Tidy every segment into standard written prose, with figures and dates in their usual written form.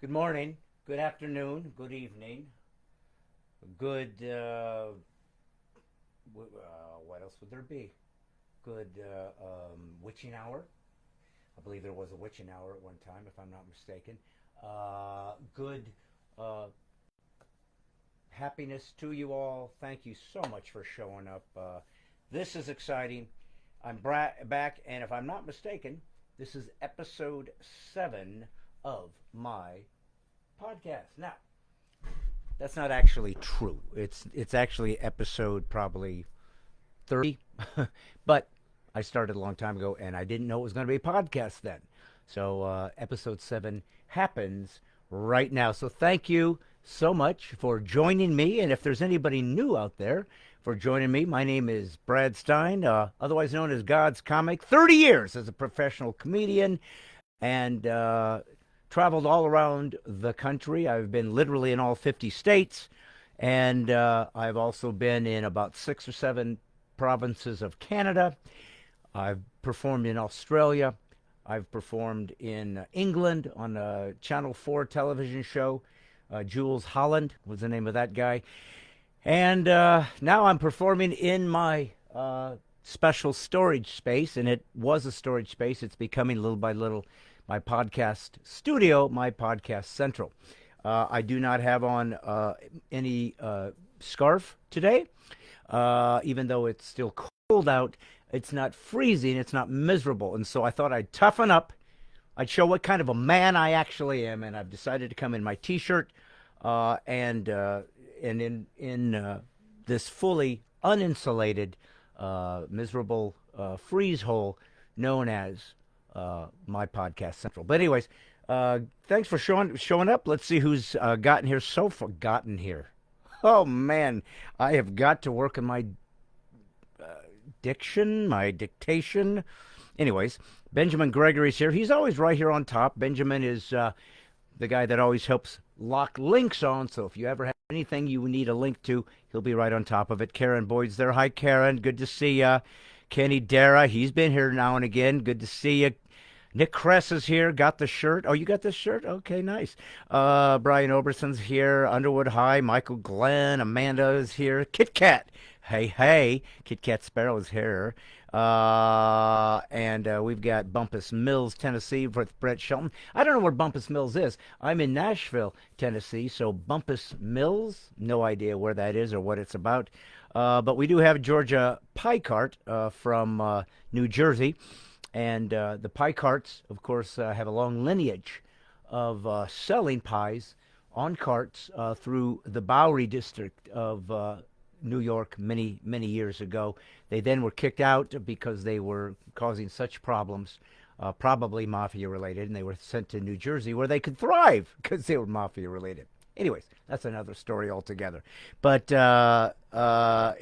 Good morning, good afternoon, good evening, good, what else would there be? Good witching hour. I believe there was a witching hour at one time, if I'm not mistaken. Good uh, happiness to you all. Thank you so much for showing up. This is exciting. Back, and if I'm not mistaken, this is episode 7 of my podcast. Now, that's not actually true. It's actually episode probably 30, but I started a long time ago, and I didn't know it was going to be a podcast then. So episode 7 happens right now. So thank you so much for joining me. And if there's anybody new out there, for joining me, my name is Brad Stine, otherwise known as God's Comic. 30 years as a professional comedian, and traveled all around the country. I've been literally in all 50 states, and I've also been in about 6 or 7 provinces of Canada. I've performed in Australia. I've performed in England on a Channel 4 television show. Jules Holland was the name of that guy. And now I'm performing in my special storage space, and it was a storage space. It's becoming little by little my podcast studio, my podcast central. I do not have on any scarf today, even though it's still cold out. It's not freezing. It's not miserable. And so I thought I'd toughen up. I'd show what kind of a man I actually am, and I've decided to come in my T-shirt and in this fully uninsulated, miserable freeze hole known as my podcast central. But anyways, thanks for showing up. Let's see who's gotten here so far. Gotten here. Oh man, I have got to work on my diction, my dictation. Anyways, Benjamin Gregory's here. He's always right here on top. Benjamin is the guy that always helps lock links on. So if you ever have anything you need a link to, he'll be right on top of it. Karen Boyd's there. Hi, Karen. Good to see ya. Kenny Dara, he's been here now and again. Good to see you. Nick Kress is here. Got the shirt. Oh, you got this shirt? Okay, nice. Brian Oberson's here. Underwood High. Michael Glenn. Amanda is here. Kit Kat. Hey, hey. Kit Kat Sparrow's here. And we've got Bumpus Mills, Tennessee, with Brett Shelton. I don't know where Bumpus Mills is. I'm in Nashville, Tennessee. So Bumpus Mills, no idea where that is or what it's about. But we do have Georgia Pie from New Jersey. And the pie carts, of course, have a long lineage of selling pies on carts through the Bowery district of New York many, many years ago. They then were kicked out because they were causing such problems, probably mafia related, and they were sent to New Jersey where they could thrive because they were mafia related. Anyways, that's another story altogether. But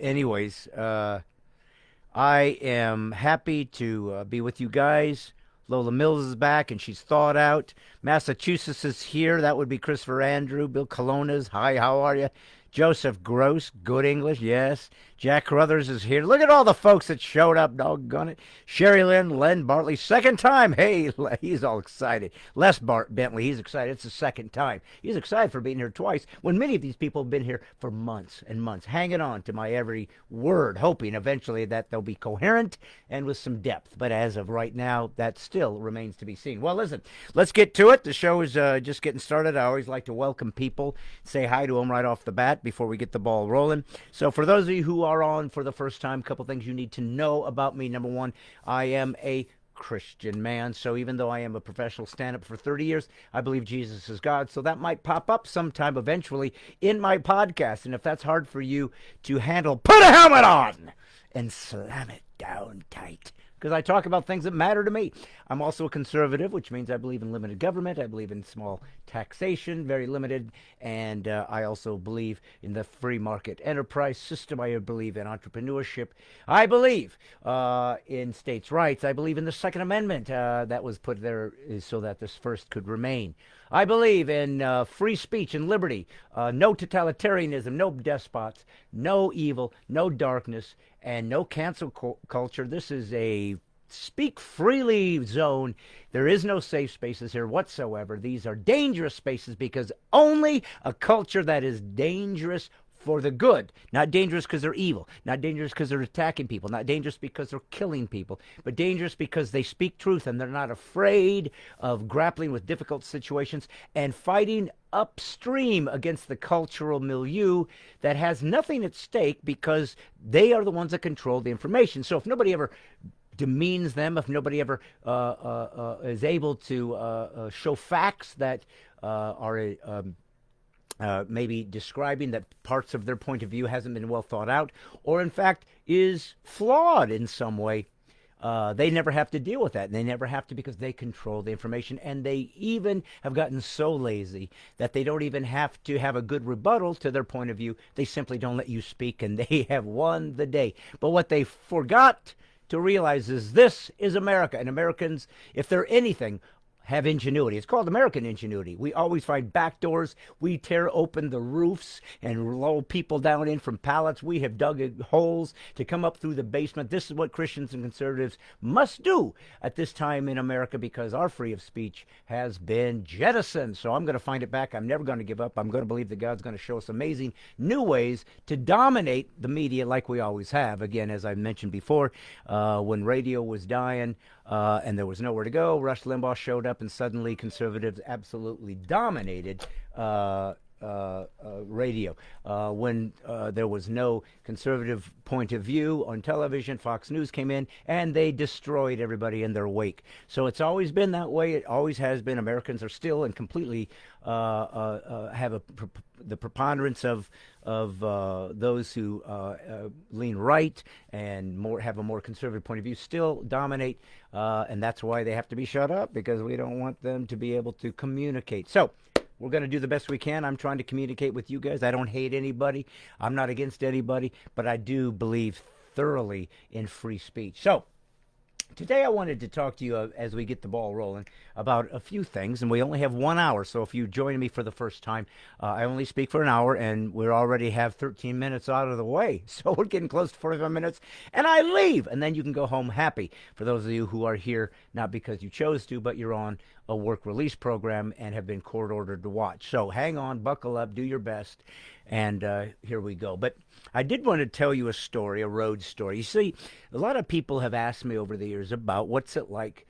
anyways, I am happy to be with you guys. Lola Mills is back, and she's thawed out. Massachusetts is here. That would be Christopher Andrew. Bill Colonna's. Hi, how are you? Joseph Gross, good English, yes. Jack Crothers is here. Look at all the folks that showed up, doggone it. Sherry Lynn, Len Bartley, second time. Hey, he's all excited. Les Bentley, he's excited. It's the second time. He's excited for being here twice, when many of these people have been here for months and months, hanging on to my every word, hoping eventually that they'll be coherent and with some depth. But as of right now, that still remains to be seen. Well, listen, let's get to it. The show is just getting started. I always like to welcome people, say hi to them right off the bat before we get the ball rolling. So for those of you who are on for the first time, a couple things you need to know about me. Number one, I am a Christian man. So even though I am a professional stand-up for 30 years, I believe Jesus is God. So that might pop up sometime eventually in my podcast. And if that's hard for you to handle, put a helmet on and slam it down tight, because I talk about things that matter to me. I'm also a conservative, which means I believe in limited government. I believe in small taxation, very limited. And I also believe in the free market enterprise system. I believe in entrepreneurship. I believe in states' rights. I believe in the Second Amendment that was put there so that this first could remain. I believe in free speech and liberty, no totalitarianism, no despots, no evil, no darkness, and no cancel culture. This is a speak freely zone. There is no safe spaces here whatsoever. These are dangerous spaces because only a culture that is dangerous for the good, not dangerous because they're evil, not dangerous because they're attacking people, not dangerous because they're killing people, but dangerous because they speak truth and they're not afraid of grappling with difficult situations and fighting upstream against the cultural milieu that has nothing at stake because they are the ones that control the information. So if nobody ever demeans them, if nobody ever is able to show facts that are maybe describing that parts of their point of view hasn't been well thought out, or in fact is flawed in some way, they never have to deal with that. And they never have to because they control the information. And they even have gotten so lazy that they don't even have to have a good rebuttal to their point of view. They simply don't let you speak, and they have won the day. But what they forgot to realize is this is America. And Americans, if they're anything, have ingenuity. It's called American ingenuity. We always find back doors. We tear open the roofs and lower people down in from pallets. We have dug holes to come up through the basement. This is what Christians and conservatives must do at this time in America because our freedom of speech has been jettisoned. So I'm going to find it back. I'm never going to give up. I'm going to believe that God's going to show us amazing new ways to dominate the media like we always have. Again, as I mentioned before, when radio was dying, and there was nowhere to go, Rush Limbaugh showed up, and suddenly conservatives absolutely dominated radio. When there was no conservative point of view on television, Fox News came in, and they destroyed everybody in their wake. So it's always been that way. It always has been. Americans are still and completely have the preponderance of those who lean right and have a more conservative point of view still dominate, and that's why they have to be shut up, because we don't want them to be able to communicate. So we're going to do the best we can. I'm trying to communicate with you guys. I don't hate anybody. I'm not against anybody, but I do believe thoroughly in free speech. So today I wanted to talk to you as we get the ball rolling about a few things, and we only have 1 hour, so if you join me for the first time, I only speak for an hour, and we already have 13 minutes out of the way, so we're getting close to 45 minutes, and I leave, and then you can go home happy. For those of you who are here, not because you chose to, but you're on a work release program and have been court ordered to watch. So hang on, buckle up, do your best, and here we go. But I did want to tell you a story, a road story. You see, a lot of people have asked me over the years about what's it like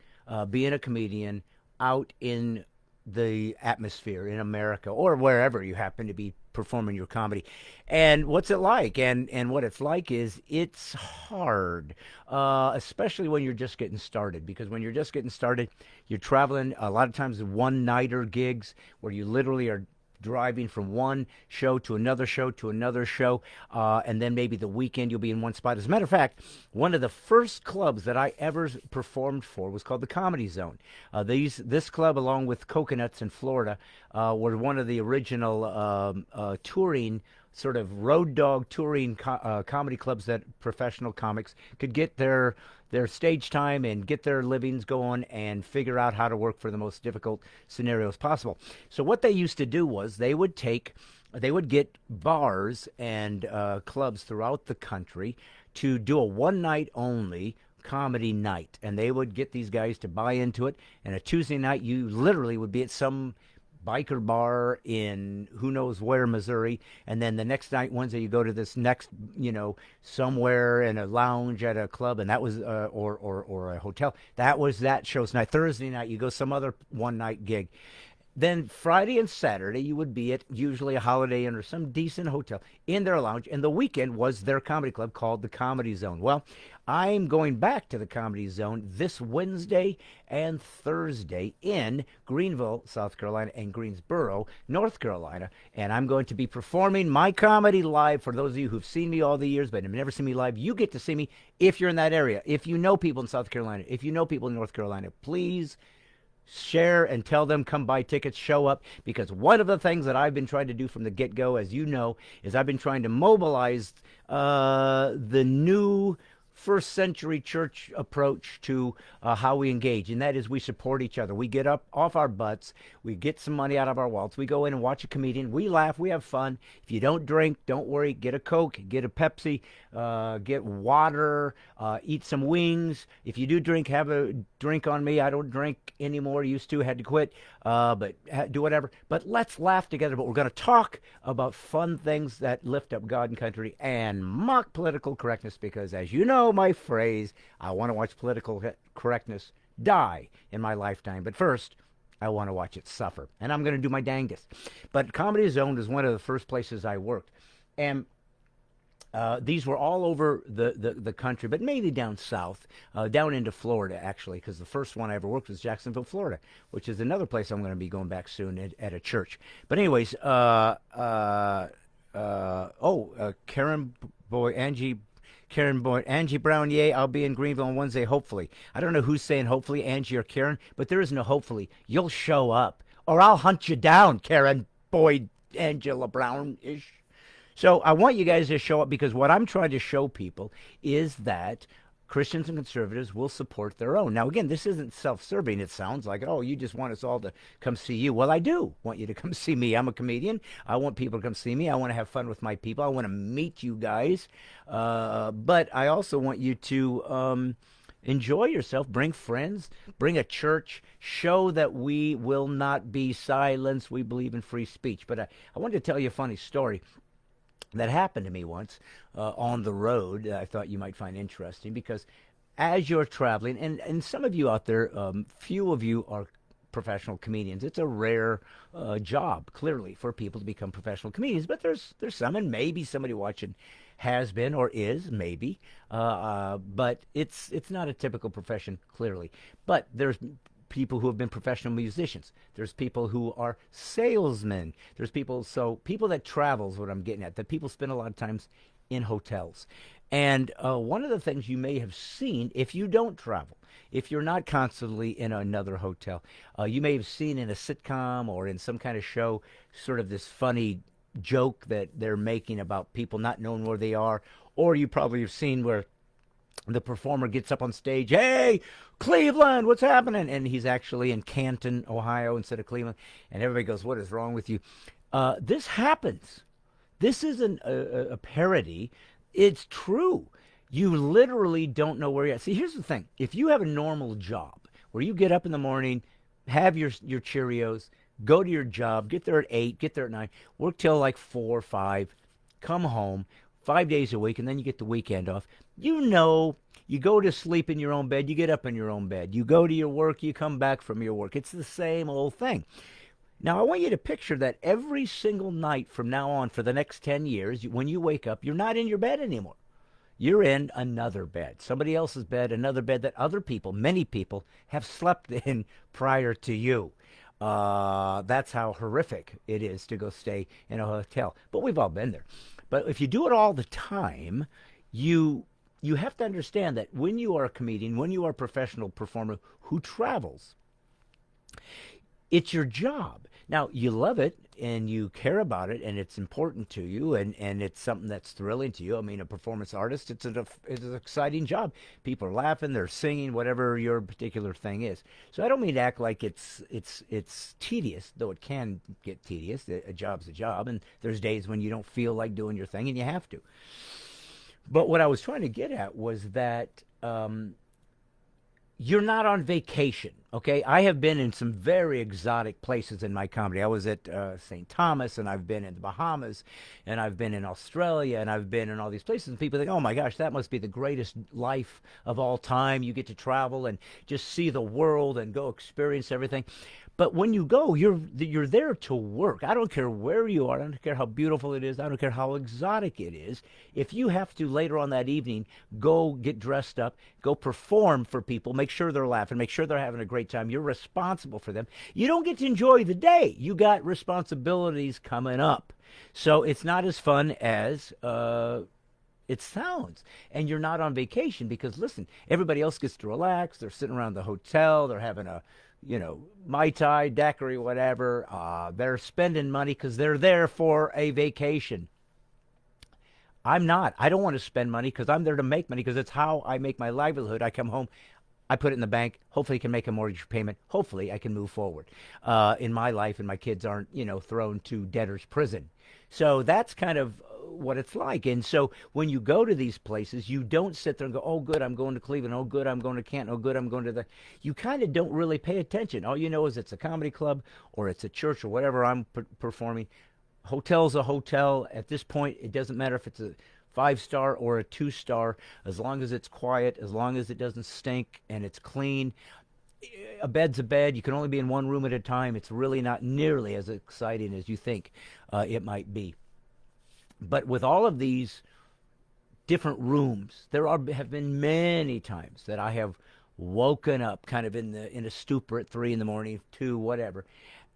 being a comedian out in the atmosphere in America or wherever you happen to be performing your comedy, and what's it like. And what it's like is it's hard, especially when you're just getting started, because when you're just getting started, you're traveling a lot of times one-nighter gigs where you literally are driving from one show to another show to another show, and then maybe the weekend you'll be in one spot. As a matter of fact, one of the first clubs that I ever performed for was called the Comedy Zone. This club, along with Coconuts in Florida, were one of the original touring, sort of road dog touring comedy clubs that professional comics could get their stage time and get their livings going and figure out how to work for the most difficult scenarios possible. So what they used to do was they would get bars and clubs throughout the country to do a one-night only comedy night, and they would get these guys to buy into it. And a Tuesday night, you literally would be at some biker bar in who knows where, Missouri, and then the next night, Wednesday, you go to this next, somewhere in a lounge at a club, and that was or a hotel. That was that show's night. Thursday night, you go some other one-night gig. Then Friday and Saturday, you would be at usually a Holiday Inn or some decent hotel in their lounge, and the weekend was their comedy club called the Comedy Zone. Well, I'm going back to the Comedy Zone this Wednesday and Thursday in Greenville, South Carolina, and Greensboro, North Carolina, and I'm going to be performing my comedy live. For those of you who've seen me all the years but have never seen me live, you get to see me if you're in that area. If you know people in South Carolina, if you know people in North Carolina, please share and tell them, come buy tickets, show up, because one of the things that I've been trying to do from the get-go, as you know, is I've been trying to mobilize the new first century church approach to how we engage, and that is we support each other. We get up off our butts, we get some money out of our wallets, we go in and watch a comedian, we laugh, we have fun. If you don't drink, don't worry, get a Coke, get a Pepsi, get water, eat some wings. If you do drink, have a drink on me. I don't drink anymore, used to, had to quit, but do whatever. But let's laugh together. But we're going to talk about fun things that lift up God and country and mock political correctness, because as you know, my phrase, I want to watch political correctness die in my lifetime. But first, I want to watch it suffer. And I'm going to do my dangest. But Comedy Zone is one of the first places I worked. And these were all over the country, but mainly down south, down into Florida, actually, because the first one I ever worked was Jacksonville, Florida, which is another place I'm going to be going back soon at a church. But anyways, Angie Brown, yay, I'll be in Greenville on Wednesday, hopefully. I don't know who's saying hopefully, Angie or Karen, but there is no hopefully. You'll show up, or I'll hunt you down, Karen Boyd, Angela Brown-ish. So I want you guys to show up, because what I'm trying to show people is that Christians and conservatives will support their own. Now, again, this isn't self-serving. It sounds like, oh, you just want us all to come see you. Well, I do want you to come see me. I'm a comedian. I want people to come see me. I want to have fun with my people. I want to meet you guys. But I also want you to enjoy yourself. Bring friends. Bring a church. Show that we will not be silenced. We believe in free speech. But I wanted to tell you a funny story that happened to me once on the road. I thought you might find interesting, because as you're traveling, and some of you out there, few of you are professional comedians. It's a rare job, clearly, for people to become professional comedians, but there's some, and maybe somebody watching has been or is, maybe, but it's not a typical profession, clearly. But there's people who have been professional musicians. There's people who are salesmen. There's people that travel is what I'm getting at, that people spend a lot of times in hotels. And one of the things you may have seen, if you don't travel, if you're not constantly in another hotel, you may have seen in a sitcom or in some kind of show sort of this funny joke that they're making about people not knowing where they are. Or you probably have seen where the performer gets up on stage, hey, Cleveland, what's happening? And he's actually in Canton, Ohio, instead of Cleveland. And everybody goes, what is wrong with you? This happens. This isn't a parody. It's true. You literally don't know where you're at. See, here's the thing. If you have a normal job where you get up in the morning, have your Cheerios, go to your job, get there at 8, get there at 9, work till like 4 or 5, come home 5 days a week, and then you get the weekend off. You know, you go to sleep in your own bed, you get up in your own bed. You go to your work, you come back from your work. It's the same old thing. Now, I want you to picture that every single night from now on for the next 10 years, when you wake up, you're not in your bed anymore. You're in another bed, somebody else's bed, another bed that other people, many people, have slept in prior to you. That's how horrific it is to go stay in a hotel. But we've all been there. But if you do it all the time, you have to understand that when you are a comedian, when you are a professional performer who travels, it's your job. Now, you love it and you care about it and it's important to you and it's something that's thrilling to you. I mean, a performance artist, it's an exciting job. People are laughing, they're singing, whatever your particular thing is. So I don't mean to act like it's tedious, though it can get tedious. A job's a job, and there's days when you don't feel like doing your thing and you have to. But what I was trying to get at was that you're not on vacation, okay? I have been in some very exotic places in my comedy. I was at St. Thomas, and I've been in the Bahamas, and I've been in Australia, and I've been in all these places, and people think, oh my gosh, that must be the greatest life of all time. You get to travel and just see the world and go experience everything. But when you go, you're there to work. I don't care where you are. I don't care how beautiful it is. I don't care how exotic it is. If you have to later on that evening go get dressed up, go perform for people, make sure they're laughing, make sure they're having a great time, you're responsible for them. You don't get to enjoy the day. You got responsibilities coming up. So it's not as fun as it sounds. And you're not on vacation because, listen, everybody else gets to relax. They're sitting around the hotel. They're having a Mai Tai, daiquiri, whatever. They're spending money because they're there for a vacation. I'm not. I don't want to spend money because I'm there to make money because it's how I make my livelihood. I come home, I put it in the bank. Hopefully, I can make a mortgage payment. Hopefully, I can move forward in my life, and my kids aren't, thrown to debtor's prison. So that's kind of what it's like. And so when you go to these places, you don't sit there and go, "Oh, good, I'm going to Cleveland. Oh, good, I'm going to Canton. Oh, good, I'm going to the." You kind of don't really pay attention. All you know is it's a comedy club or it's a church or whatever I'm performing. Hotel's a hotel. At this point, it doesn't matter if it's a 5-star or a 2-star, as long as it's quiet, as long as it doesn't stink and it's clean. A bed's a bed. You can only be in one room at a time. It's really not nearly as exciting as you think it might be. But with all of these different rooms, have been many times that I have woken up kind of in a stupor at 3 in the morning, 2, whatever,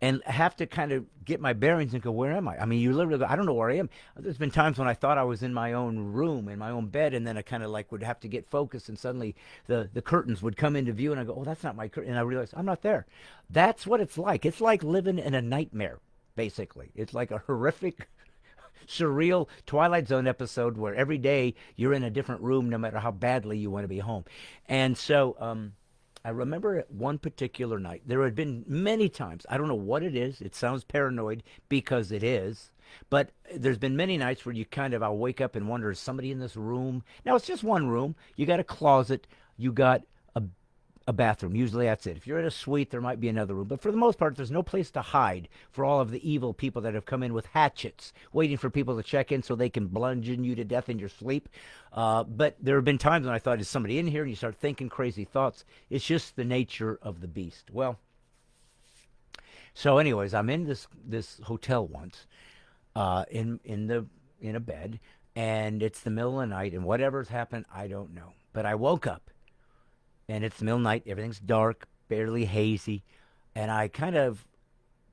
and have to kind of get my bearings and go, where am I? I mean, you literally go, I don't know where I am. There's been times when I thought I was in my own room, in my own bed, and then I kind of like would have to get focused, and suddenly the curtains would come into view, and I go, oh, that's not my curtain, and I realize I'm not there. That's what it's like. It's like living in a nightmare, basically. It's like a horrific, surreal Twilight Zone episode where every day you're in a different room no matter how badly you want to be home. And so I remember at one particular night, there had been many times, I don't know what it is, it sounds paranoid because it is, but there's been many nights where I'll wake up and wonder, is somebody in this room? Now, it's just one room. You got a closet, you got a bathroom. Usually that's it. If you're in a suite, there might be another room. But for the most part, there's no place to hide for all of the evil people that have come in with hatchets, waiting for people to check in so they can bludgeon you to death in your sleep. But there have been times when I thought, is somebody in here? And you start thinking crazy thoughts. It's just the nature of the beast. Well, so anyways, I'm in this hotel once, in a bed, and it's the middle of the night, and whatever's happened, I don't know. But I woke up. And it's the middle of the night, everything's dark, barely hazy, and I kind of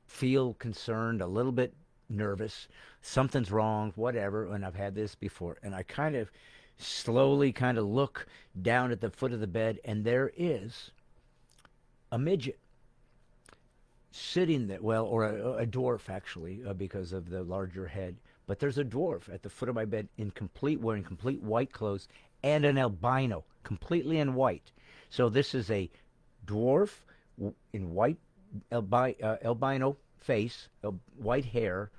feel concerned, a little bit nervous. Something's wrong, whatever, and I've had this before. And I kind of slowly kind of look down at the foot of the bed, and there is a midget sitting there, or a dwarf, actually, because of the larger head. But there's a dwarf at the foot of my bed wearing complete white clothes, and an albino, completely in white. So this is a dwarf in white, albino face, white hair,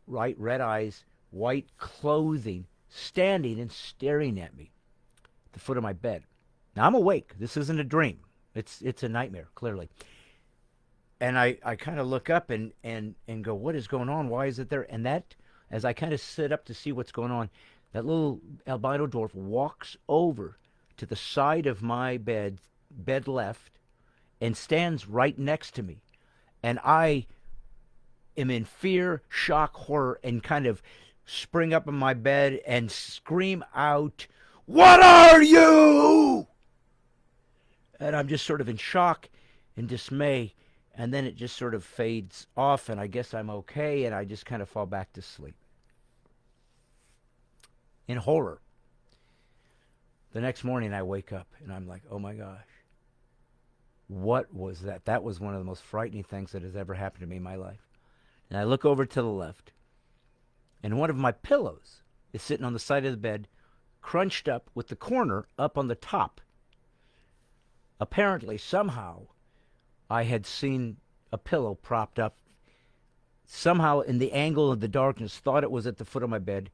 red eyes, white clothing, standing and staring at me at the foot of my bed. Now, I'm awake. This isn't a dream. It's a nightmare, clearly. And I kind of look up and go, what is going on? Why is it there? And that, as I kind of sit up to see what's going on, that little albino dwarf walks over to the side of my bed left, and stands right next to me. And I am in fear, shock, horror, and kind of spring up in my bed and scream out, "What are you?" And I'm just sort of in shock and dismay. And then it just sort of fades off, and I guess I'm okay, and I just kind of fall back to sleep. In horror. The next morning I wake up and I'm like, oh my gosh, what was that? That was one of the most frightening things that has ever happened to me in my life. And I look over to the left, and one of my pillows is sitting on the side of the bed, crunched up with the corner up on the top. Apparently, somehow, I had seen a pillow propped up. Somehow, in the angle of the darkness, thought it was at the foot of my bed.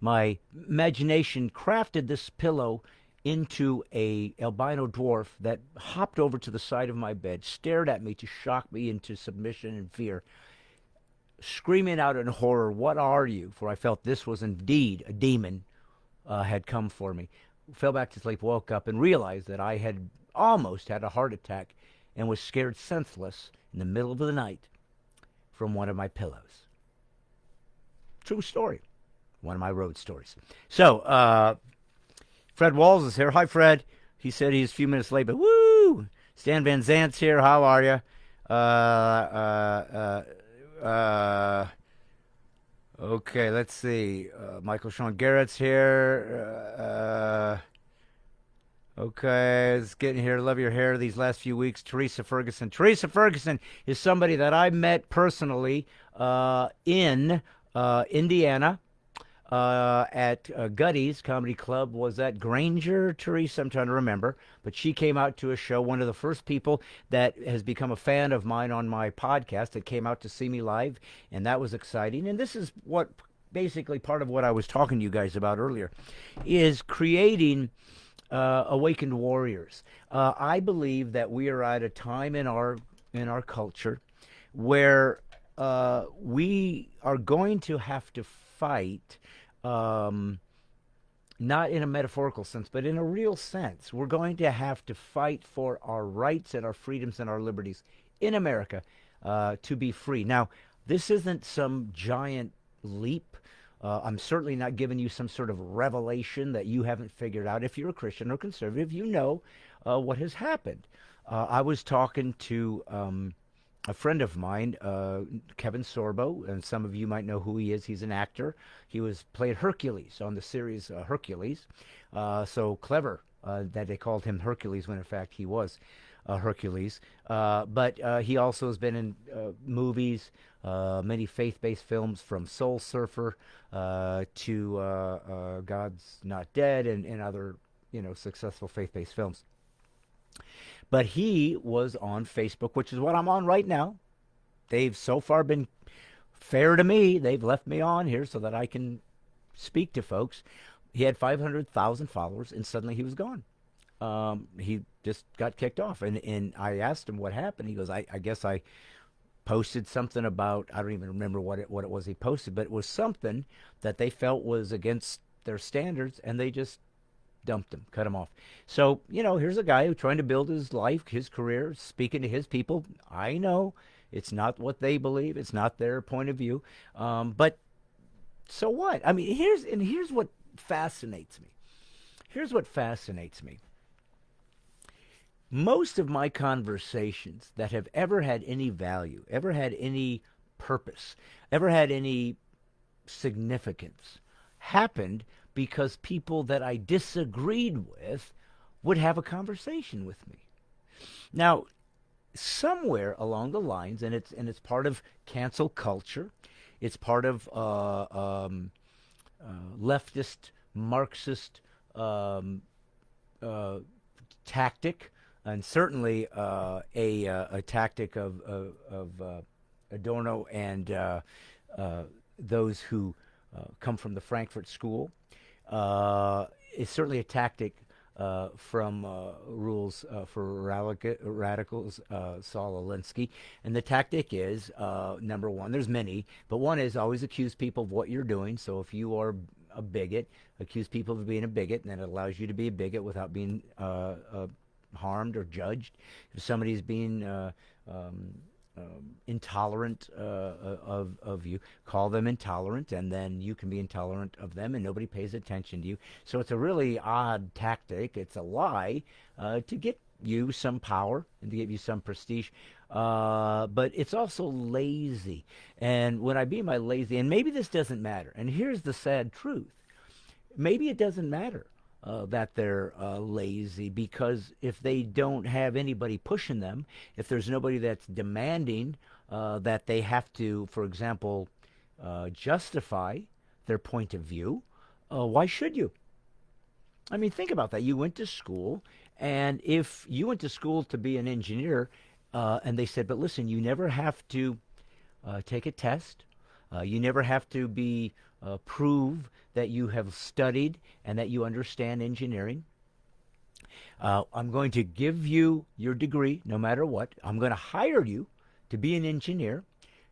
My imagination crafted this pillow into a albino dwarf that hopped over to the side of my bed, stared at me to shock me into submission and fear, screaming out in horror, "What are you?" For I felt this was indeed a demon had come for me. Fell back to sleep, woke up, and realized that I had almost had a heart attack and was scared senseless in the middle of the night from one of my pillows. True story. One of my road stories. So, Fred Walls is here. Hi, Fred. He said he's a few minutes late, but woo! Stan Van Zant's here. How are you? Okay, let's see. Michael Sean Garrett's here. Okay, it's getting here. Love your hair these last few weeks. Theresa Ferguson. Theresa Ferguson is somebody that I met personally in Indiana. at Gutty's Comedy Club. Was that Granger, Theresa? I'm trying to remember. But she came out to a show, one of the first people that has become a fan of mine on my podcast that came out to see me live, and that was exciting. And this is what basically part of what I was talking to you guys about earlier, is creating awakened warriors. I believe that we are at a time in our culture where we are going to have to fight, not in a metaphorical sense, but in a real sense. We're going to have to fight for our rights and our freedoms and our liberties in America to be free. Now, this isn't some giant leap. I'm certainly not giving you some sort of revelation that you haven't figured out. If you're a Christian or conservative, you know what has happened. I was talking to a friend of mine, Kevin Sorbo, and some of you might know who he is. He's an actor. He played Hercules on the series Hercules. So clever that they called him Hercules when in fact he was Hercules. But he also has been in movies, many faith-based films, from Soul Surfer to God's Not Dead, and other successful faith-based films. But he was on Facebook, which is what I'm on right now. They've so far been fair to me. They've left me on here so that I can speak to folks. He had 500,000 followers, and suddenly he was gone. He just got kicked off. And I asked him what happened. He goes, I guess I posted something about, I don't even remember what it was he posted, but it was something that they felt was against their standards, and they just dumped him, cut him off. So, here's a guy who's trying to build his life, his career, speaking to his people. I know it's not what they believe. It's not their point of view. But so what? I mean, here's what fascinates me. Here's what fascinates me. Most of my conversations that have ever had any value, ever had any purpose, ever had any significance, happened because people that I disagreed with would have a conversation with me. Now, somewhere along the lines, and it's part of cancel culture, it's part of leftist, Marxist tactic, and certainly a tactic of Adorno and those who come from the Frankfurt School. It's certainly a tactic from Rules for Radicals, Saul Alinsky. And the tactic is, number one, there's many, but one is always accuse people of what you're doing. So if you are a bigot, accuse people of being a bigot, and then it allows you to be a bigot without being harmed or judged. If somebody's being intolerant of you, call them intolerant, and then you can be intolerant of them, and nobody pays attention to you. So it's a really odd tactic. It's a lie to get you some power and to give you some prestige, but it's also lazy. And when I mean by lazy, and maybe this doesn't matter, and here's the sad truth, maybe it doesn't matter that they're lazy, because if they don't have anybody pushing them, if there's nobody that's demanding that they have to, for example, justify their point of view, why should you? I mean, think about that. You went to school, and if you went to school to be an engineer, and they said, but listen, you never have to take a test, you never have to prove that you have studied and that you understand engineering. I'm going to give you your degree no matter what. I'm going to hire you to be an engineer.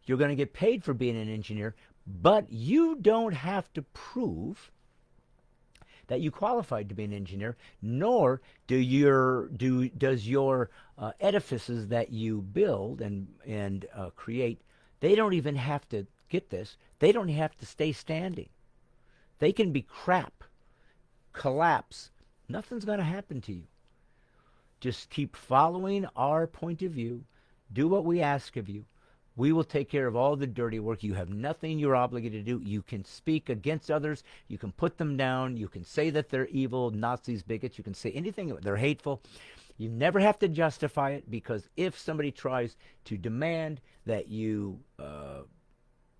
You're going to get paid for being an engineer, but you don't have to prove that you qualified to be an engineer, nor does your edifices that you build and create, they don't even have to, get this, they don't have to stay standing. They can be crap, collapse. Nothing's going to happen to you. Just keep following our point of view. Do what we ask of you. We will take care of all the dirty work. You have nothing you're obligated to do. You can speak against others. You can put them down. You can say that they're evil, Nazis, bigots. You can say anything. They're hateful. You never have to justify it, because if somebody tries to demand that you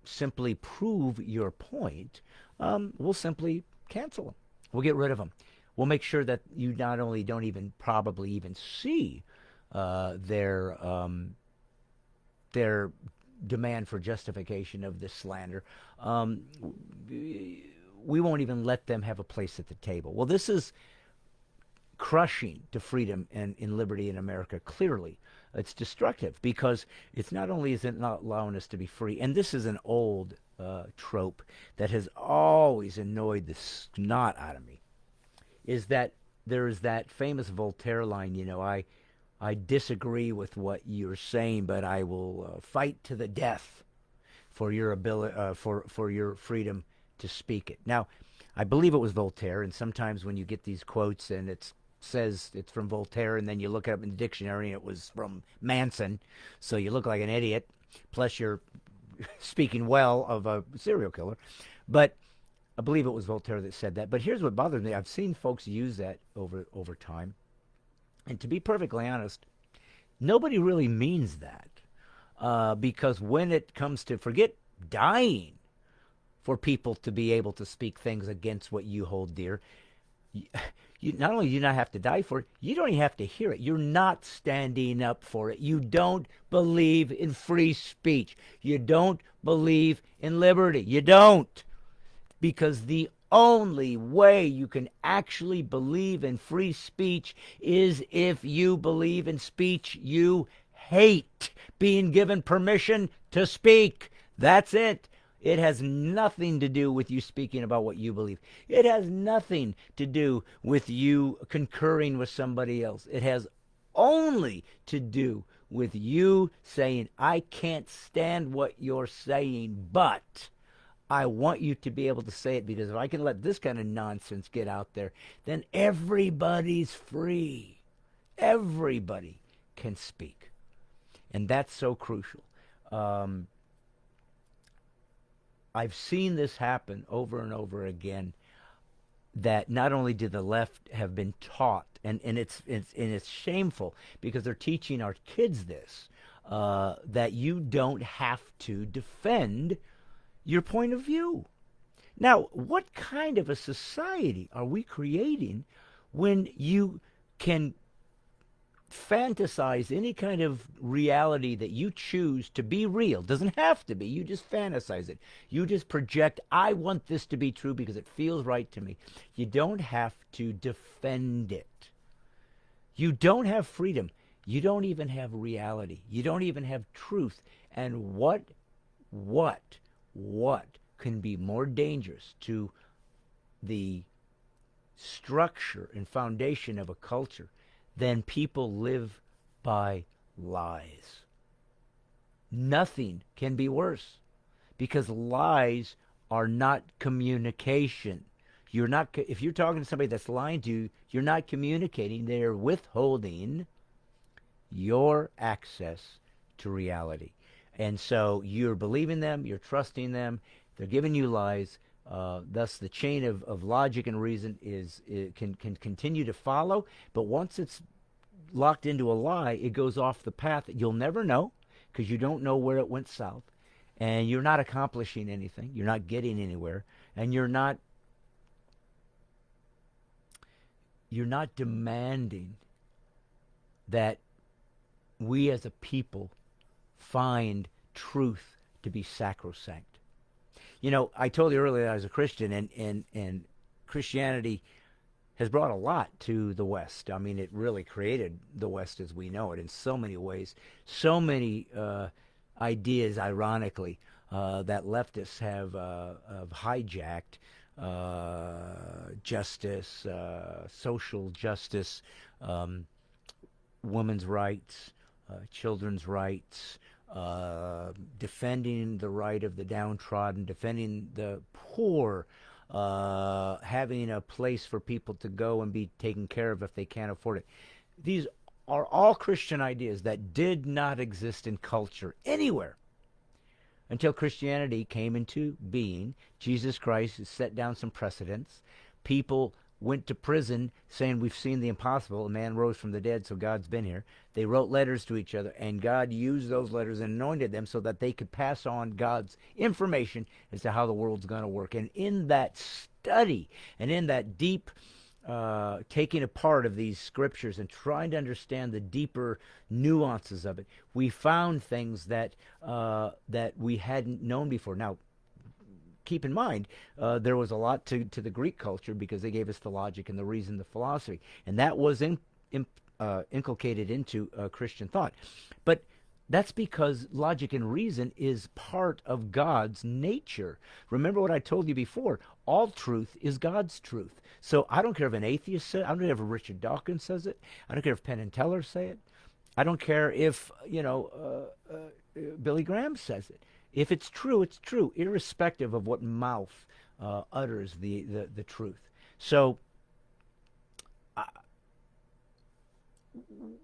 simply prove your point, we'll simply cancel them. We'll get rid of them. We'll make sure that you not only don't even probably even see their demand for justification of this slander. We won't even let them have a place at the table. Well, this is crushing to freedom and in liberty in America. Clearly, it's destructive because it's not only is it not allowing us to be free, and this is an old trope that has always annoyed the snot out of me, is that there is that famous Voltaire line, I disagree with what you're saying, but I will fight to the death for your ability, for your freedom to speak it. Now, I believe it was Voltaire, and sometimes when you get these quotes and it says it's from Voltaire, and then you look it up in the dictionary and it was from Manson, so you look like an idiot. Plus, you're speaking well of a serial killer, but I believe it was Voltaire that said that. But here's what bothers me: I've seen folks use that over time. And to be perfectly honest, nobody really means that. Because when it comes to, forget dying for people to be able to speak things against what you hold dear, you not only do you not have to die for it, you don't even have to hear it. You're not standing up for it. You don't believe in free speech. You don't believe in liberty. You don't. Because the only way you can actually believe in free speech is if you believe in speech you hate, being given permission to speak. That's it. It has nothing to do with you speaking about what you believe. It has nothing to do with you concurring with somebody else. It has only to do with you saying, I can't stand what you're saying, but I want you to be able to say it, because if I can let this kind of nonsense get out there, then everybody's free. Everybody can speak. And that's so crucial. I've seen this happen over and over again, that not only do the left have been taught, and it's shameful because they're teaching our kids this, that you don't have to defend your point of view. Now, what kind of a society are we creating when you can fantasize any kind of reality that you choose to be real? Doesn't have to be. You just fantasize it. You just project, I want this to be true because it feels right to me. You don't have to defend it. You don't have freedom. You don't even have reality. You don't even have truth. And what can be more dangerous to the structure and foundation of a culture than people live by lies? Nothing can be worse, because lies are not communication. You're not, if you're talking to somebody that's lying to you, you're not communicating. They're withholding your access to reality. And so you're believing them, you're trusting them, they're giving you lies. Thus, the chain of logic and reason can continue to follow. But once it's locked into a lie, it goes off the path that you'll never know, because you don't know where it went south. And you're not accomplishing anything. You're not getting anywhere. And you're not demanding that we as a people find truth to be sacrosanct. I told you earlier that I was a Christian, and Christianity has brought a lot to the West. I mean, it really created the West as we know it in so many ways. So many ideas, ironically, that leftists have hijacked. Justice, social justice, women's rights, children's rights, defending the right of the downtrodden, defending the poor, having a place for people to go and be taken care of if they can't afford it. These are all Christian ideas that did not exist in culture anywhere until Christianity came into being. Jesus Christ has set down some precedents. People went to prison saying, we've seen the impossible. A man rose from the dead, so God's been here. They wrote letters to each other, and God used those letters and anointed them so that they could pass on God's information as to how the world's going to work. And in that study and in that deep taking apart of these scriptures and trying to understand the deeper nuances of it, we found things that that we hadn't known before. Now, keep in mind, there was a lot to the Greek culture because they gave us the logic and the reason, the philosophy, and that was inculcated into Christian thought. But that's because logic and reason is part of God's nature. Remember what I told you before. All truth is God's truth. So I don't care if an atheist says it. I don't care if Richard Dawkins says it. I don't care if Penn and Teller say it. I don't care if, Billy Graham says it. If it's true, it's true, irrespective of what mouth utters the truth. So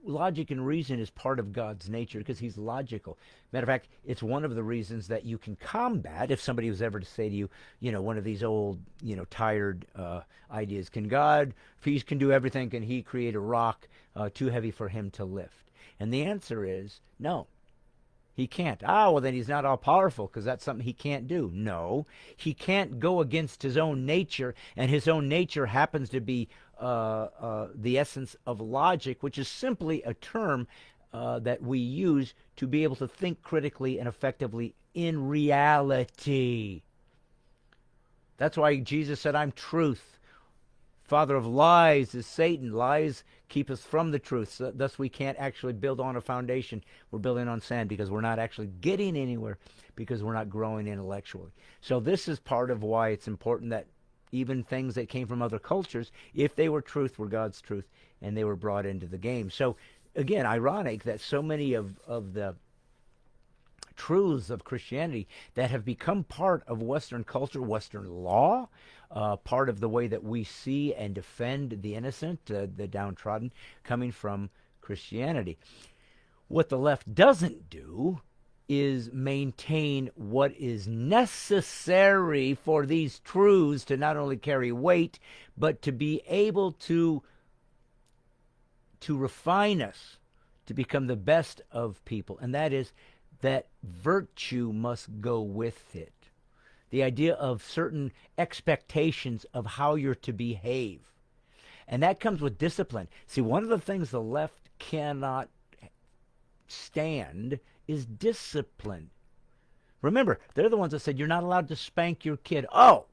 logic and reason is part of God's nature because he's logical. Matter of fact, it's one of the reasons that you can combat if somebody was ever to say to you, one of these old, tired ideas. Can God, if he can do everything, can he create a rock too heavy for him to lift? And the answer is no. He can't. Well, then he's not all-powerful because that's something he can't do. No, he can't go against his own nature, and his own nature happens to be the essence of logic, which is simply a term that we use to be able to think critically and effectively in reality. That's why Jesus said, I'm truth. Father of lies is Satan. Lies keep us from the truth. So thus we can't actually build on a foundation. We're building on sand because we're not actually getting anywhere because we're not growing intellectually. So this is part of why it's important that even things that came from other cultures, if they were truth, were God's truth, and they were brought into the game. So again, ironic that so many of the truths of Christianity that have become part of Western culture, Western law, part of the way that we see and defend the innocent, the downtrodden, coming from Christianity. What the left doesn't do is maintain what is necessary for these truths to not only carry weight, but to be able to refine us to become the best of people. And that is that virtue must go with it. The idea of certain expectations of how you're to behave. And that comes with discipline. See, one of the things the left cannot stand is discipline. Remember, they're the ones that said you're not allowed to spank your kid. Oh,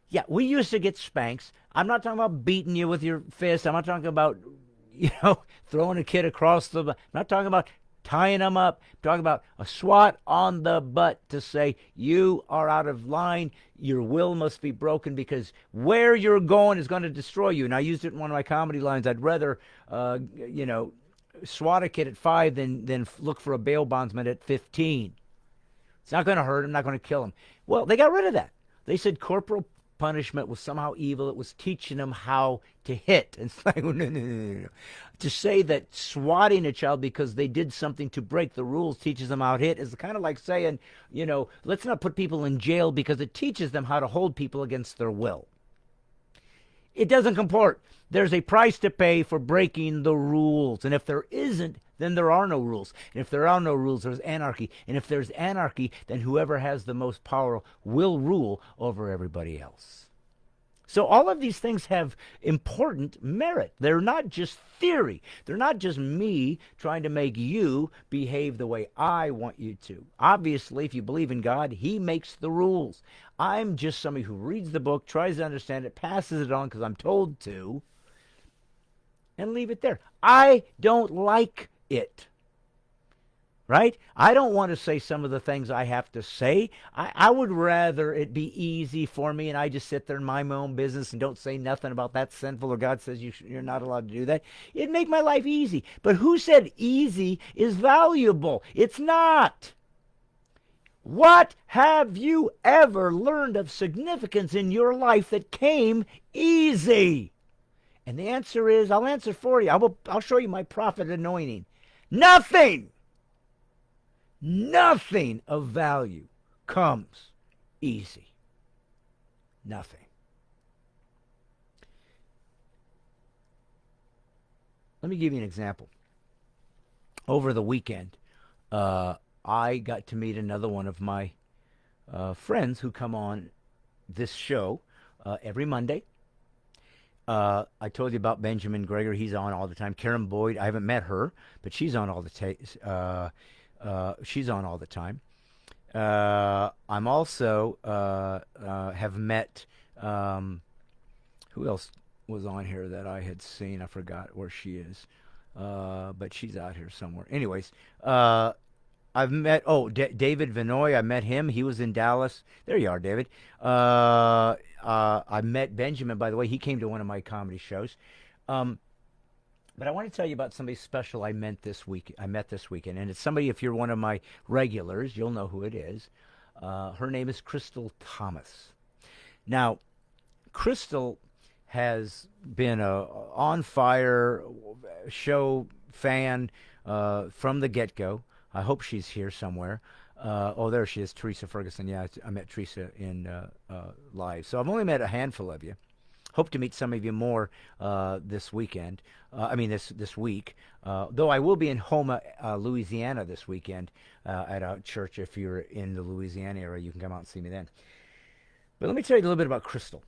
yeah, we used to get spanks. I'm not talking about beating you with your fist. I'm not talking about, throwing a kid across the... I'm not talking about tying them up. I'm talking about a swat on the butt to say, you are out of line. Your will must be broken because where you're going is going to destroy you. And I used it in one of my comedy lines. I'd rather, swat a kid at 5 than look for a bail bondsman at 15. It's not going to hurt him, not going to kill him. Well, they got rid of that. They said corporal punishment was somehow evil. It was teaching them how to hit. And it's like, no. To say that swatting a child because they did something to break the rules teaches them how to hit is kind of like saying, let's not put people in jail because it teaches them how to hold people against their will. It doesn't comport. There's a price to pay for breaking the rules. And if there isn't, then there are no rules. And if there are no rules, there's anarchy. And if there's anarchy, then whoever has the most power will rule over everybody else. So all of these things have important merit. They're not just theory. They're not just me trying to make you behave the way I want you to. Obviously, if you believe in God, he makes the rules. I'm just somebody who reads the book, tries to understand it, passes it on because I'm told to, and leave it there. I don't like it. Right? I don't want to say some of the things I have to say. I would rather it be easy for me and I just sit there and mind my own business and don't say nothing about that sinful or God says you're not allowed to do that. It'd make my life easy. But who said easy is valuable? It's not. What have you ever learned of significance in your life that came easy? And the answer is, I'll answer for you. I'll show you my prophet anointing. Nothing. Nothing of value comes easy. Nothing. let me give you an example. Over the weekend, I got to meet another one of my friends who come on this show every Monday. I told you about Benjamin Greger. He's on all the time. Karen Boyd, I haven't met her, but she's on all the she's on all the time. I'm also have met who else was on here that I had seen. I forgot where she is, but she's out here somewhere. Anyways, I've met David Vinoy. I met him. He was in Dallas. There you are, David. I met Benjamin, by the way. He came to one of my comedy shows. But I want to tell you about somebody special I met this weekend, and it's somebody. If you're one of my regulars, you'll know who it is. Her name is Crystal Thomas. Now, Crystal has been a on fire show fan from the get go. I hope she's here somewhere. There she is, Theresa Ferguson. Yeah, I met Theresa in live. So I've only met a handful of you. Hope to meet some of you more this weekend. This week. Though I will be in Houma, Louisiana this weekend at a church. If you're in the Louisiana area, you can come out and see me then. But let me tell you a little bit about Crystal.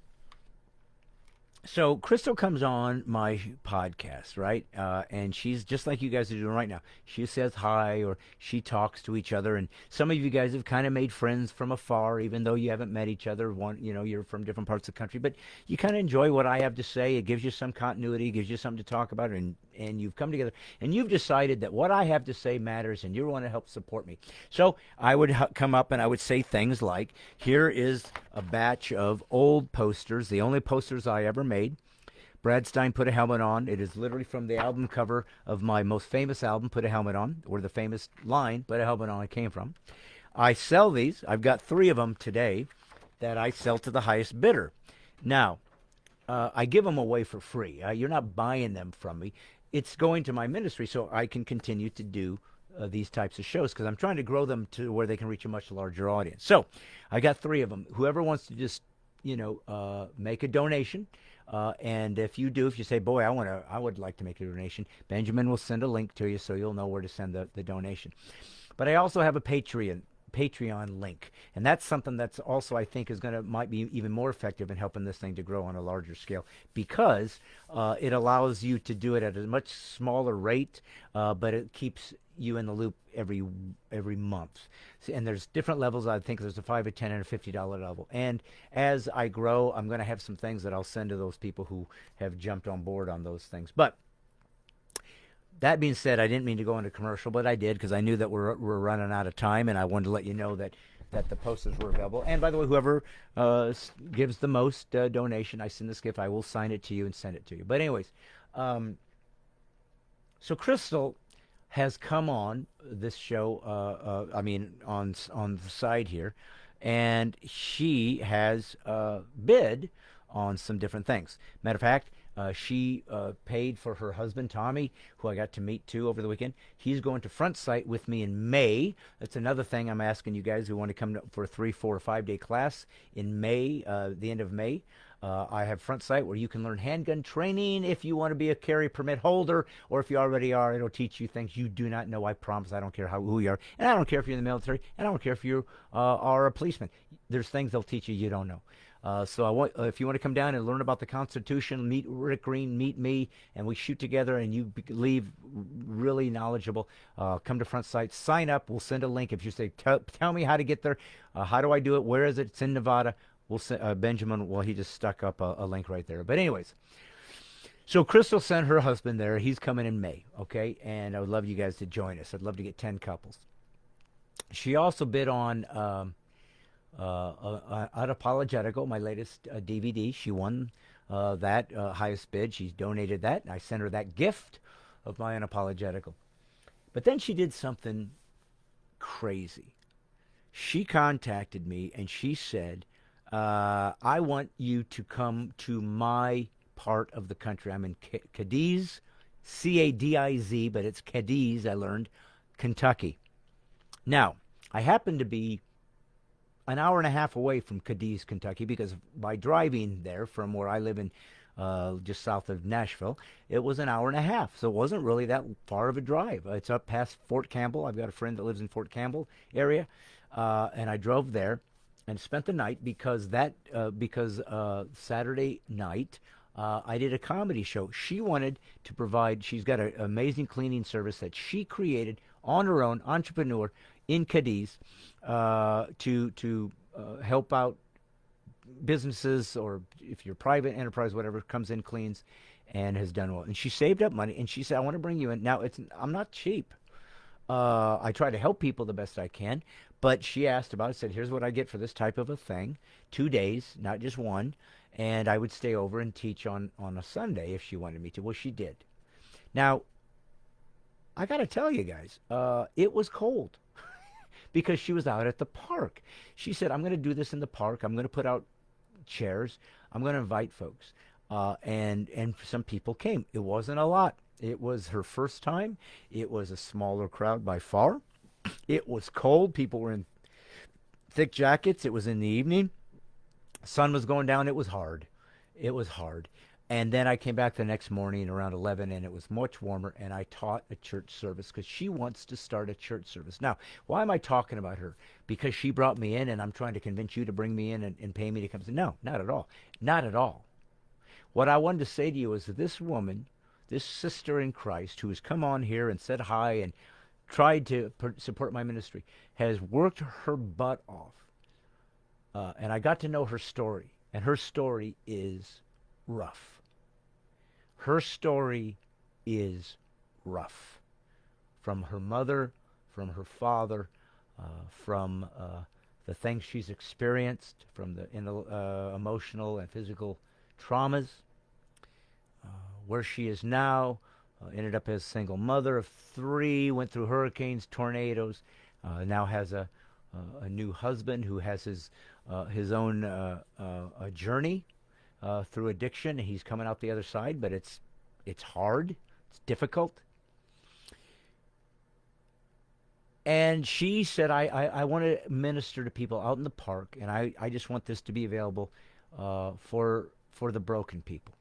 So Crystal comes on my podcast, right? And she's just like you guys are doing right now. She says hi, or she talks to each other. And some of you guys have kind of made friends from afar, even though you haven't met each other. You're from different parts of the country, but you kind of enjoy what I have to say. It gives you some continuity, it gives you something to talk about, and you've come together and you've decided that what I have to say matters, and you want to help support me. So I would come up and I would say things like, here is a batch of old posters, the only posters I ever made. Brad Stine Put a Helmet On. It is literally from the album cover of my most famous album, Put a Helmet On, where the famous line, Put a Helmet On, came from. I sell these. I've got 3 of them today that I sell to the highest bidder. Now, I give them away for free. You're not buying them from me. It's going to my ministry so I can continue to do these types of shows, because I'm trying to grow them to where they can reach a much larger audience. So I got 3 of them. Whoever wants to just, make a donation. And if you say, boy, I would like to make a donation, Benjamin will send a link to you so you'll know where to send the donation. But I also have a Patreon link, and that's something that's also, I think, might be even more effective in helping this thing to grow on a larger scale, because it allows you to do it at a much smaller rate, but it keeps you in the loop every month. And there's different levels. I think there's a $5, a $10, and a $50 level. And as I grow, I'm going to have some things that I'll send to those people who have jumped on board on those things. But that being said, I didn't mean to go into commercial, but I did, because I knew that we're running out of time, and I wanted to let you know that the posters were available. And by the way, whoever gives the most donation, I send this gift. I will sign it to you and send it to you. But anyways, so Crystal has come on this show, on the side here, and she has bid on some different things. Matter of fact, she paid for her husband, Tommy, who I got to meet too over the weekend. He's going to Front Sight with me in May. That's another thing I'm asking you guys who want to come for a 3, 4, or 5-day class in May, the end of May. I have Front Sight where you can learn handgun training if you want to be a carry permit holder, or if you already are, it'll teach you things you do not know. I promise. I don't care who you are, and I don't care if you're in the military, and I don't care if you are a policeman. There's things they'll teach you don't know. So if you want to come down and learn about the Constitution, meet Rick Green, meet me, and we shoot together, and you leave really knowledgeable, come to Front Sight, sign up. We'll send a link. If you say, tell me how to get there, how do I do it? Where is it? It's in Nevada. We'll send Benjamin. Well, he just stuck up a link right there. But anyways, so Crystal sent her husband there. He's coming in May, okay? And I would love you guys to join us. I'd love to get 10 couples. She also bid on Unapologetical, my latest DVD. She won that highest bid. She's donated that. I sent her that gift of my Unapologetical. But then she did something crazy. She contacted me and she said, I want you to come to my part of the country. I'm in Cadiz, C-A-D-I-Z, but it's Cadiz, I learned, Kentucky. Now, I happen to be an hour and a half away from Cadiz, Kentucky, because by driving there from where I live in just south of Nashville. It was an hour and a half, so it wasn't really that far of a drive. It's up past Fort Campbell. I've got a friend that lives in Fort Campbell area, and I drove there and spent the night because Saturday night I did a comedy show. She wanted to provide. She's got an amazing cleaning service that she created on her own, entrepreneur in Cadiz, to help out businesses, or if you're private enterprise, whatever, comes in, cleans, and has done well. And she saved up money, and she said, "I want to bring you in." Now, I'm not cheap. I try to help people the best I can, but she asked about it, said, "Here's what I get for this type of a thing, 2 days, not just one, and I would stay over and teach on a Sunday if she wanted me to." Well, she did. Now, I got to tell you guys, it was cold because she was out at the park. She said, "I'm going to do this in the park. I'm going to put out chairs. I'm going to invite folks." And some people came. It wasn't a lot. It was her first time. It was a smaller crowd by far. It was cold. People were in thick jackets. It was in the evening. Sun was going down. It was hard. It was hard. And then I came back the next morning around 11, and it was much warmer, and I taught a church service because she wants to start a church service. Now, why am I talking about her? Because she brought me in, and I'm trying to convince you to bring me in and pay me to come. No, not at all. Not at all. What I wanted to say to you is that this woman, this sister in Christ, who has come on here and said hi and tried to support my ministry, has worked her butt off. And I got to know her story, and her story is rough. Her story is rough. From her mother, from her father, from the things she's experienced, from the emotional and physical traumas, where she is now, ended up as a single mother of 3, went through hurricanes, tornadoes, now has a new husband who has his own journey through addiction. He's coming out the other side, but it's hard. It's difficult. And she said, I want to minister to people out in the park, and I just want this to be available for the broken people.